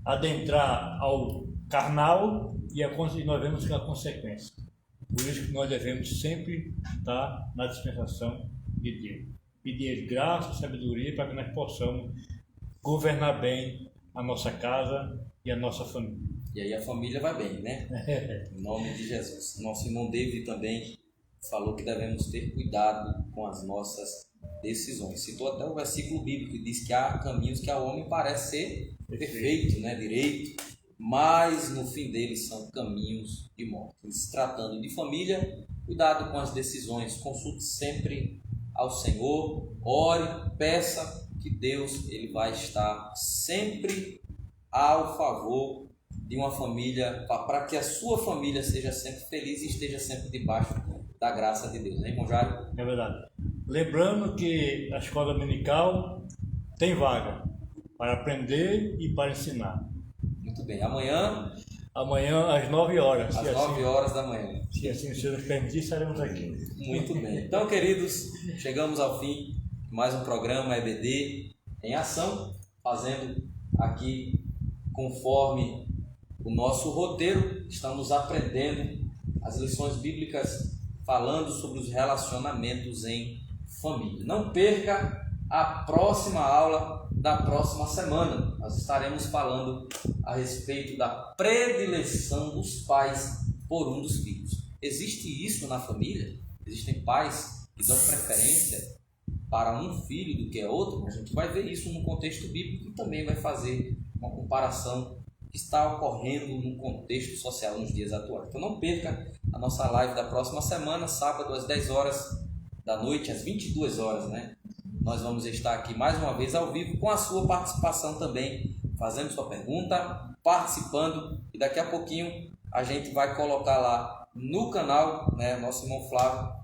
C: adentrar ao carnal, e nós vemos que a consequência. Por isso que nós devemos sempre estar na dispensação de Deus. Pedir graça e sabedoria para que nós possamos governar bem a nossa casa e a nossa família.
A: E aí a família vai bem, né? Em nome de Jesus. Nosso irmão David também falou que devemos ter cuidado com as nossas decisões. Citou até o versículo bíblico que diz que há caminhos que ao homem parece ser perfeito, né? Direito, mas no fim deles são caminhos de morte. Se tratando de família, cuidado com as decisões, consulte sempre ao Senhor, ore, peça que Deus ele vai estar sempre ao favor de uma família, para que a sua família seja sempre feliz e esteja sempre debaixo da graça de Deus, né, irmão Jário?
C: É verdade. Lembrando que a escola dominical tem vaga para aprender e para ensinar.
A: Muito bem. Amanhã
C: às 9 horas.
A: Às 9 horas da manhã.
C: Se assim o Senhor nos permitir, estaremos aqui.
A: Muito bem. Então, queridos, chegamos ao fim de mais um programa EBD em ação, fazendo aqui conforme o nosso roteiro. Estamos aprendendo as lições bíblicas falando sobre os relacionamentos em família. Não perca a próxima aula da próxima semana. Nós estaremos falando a respeito da predileção dos pais por um dos filhos. Existe isso na família? Existem pais que dão preferência para um filho do que a outro? A gente vai ver isso no contexto bíblico e também vai fazer uma comparação que está ocorrendo no contexto social nos dias atuais. Então não perca a nossa live da próxima semana, sábado às 10 horas da noite, às 22 horas, né? Nós vamos estar aqui mais uma vez ao vivo com a sua participação também, fazendo sua pergunta, participando, e daqui a pouquinho a gente vai colocar lá no canal, né, nosso irmão Flávio,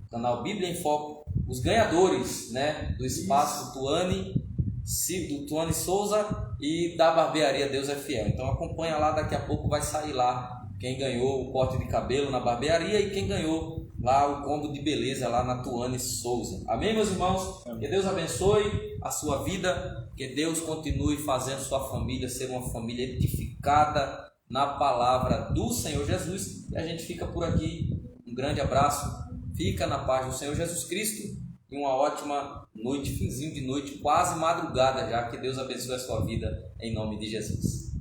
A: canal Bíblia em Foco, os ganhadores, né, do espaço do Tuane Souza e da barbearia Deus é Fiel. Então acompanha lá, daqui a pouco vai sair lá quem ganhou o corte de cabelo na barbearia e quem ganhou lá o combo de beleza lá na Tuane Souza. Amém, meus irmãos? Que Deus abençoe a sua vida, que Deus continue fazendo sua família ser uma família edificada na palavra do Senhor Jesus. E a gente fica por aqui. Um grande abraço, fica na paz do Senhor Jesus Cristo e uma ótima noite, finzinho de noite, quase madrugada já. Que Deus abençoe a sua vida em nome de Jesus.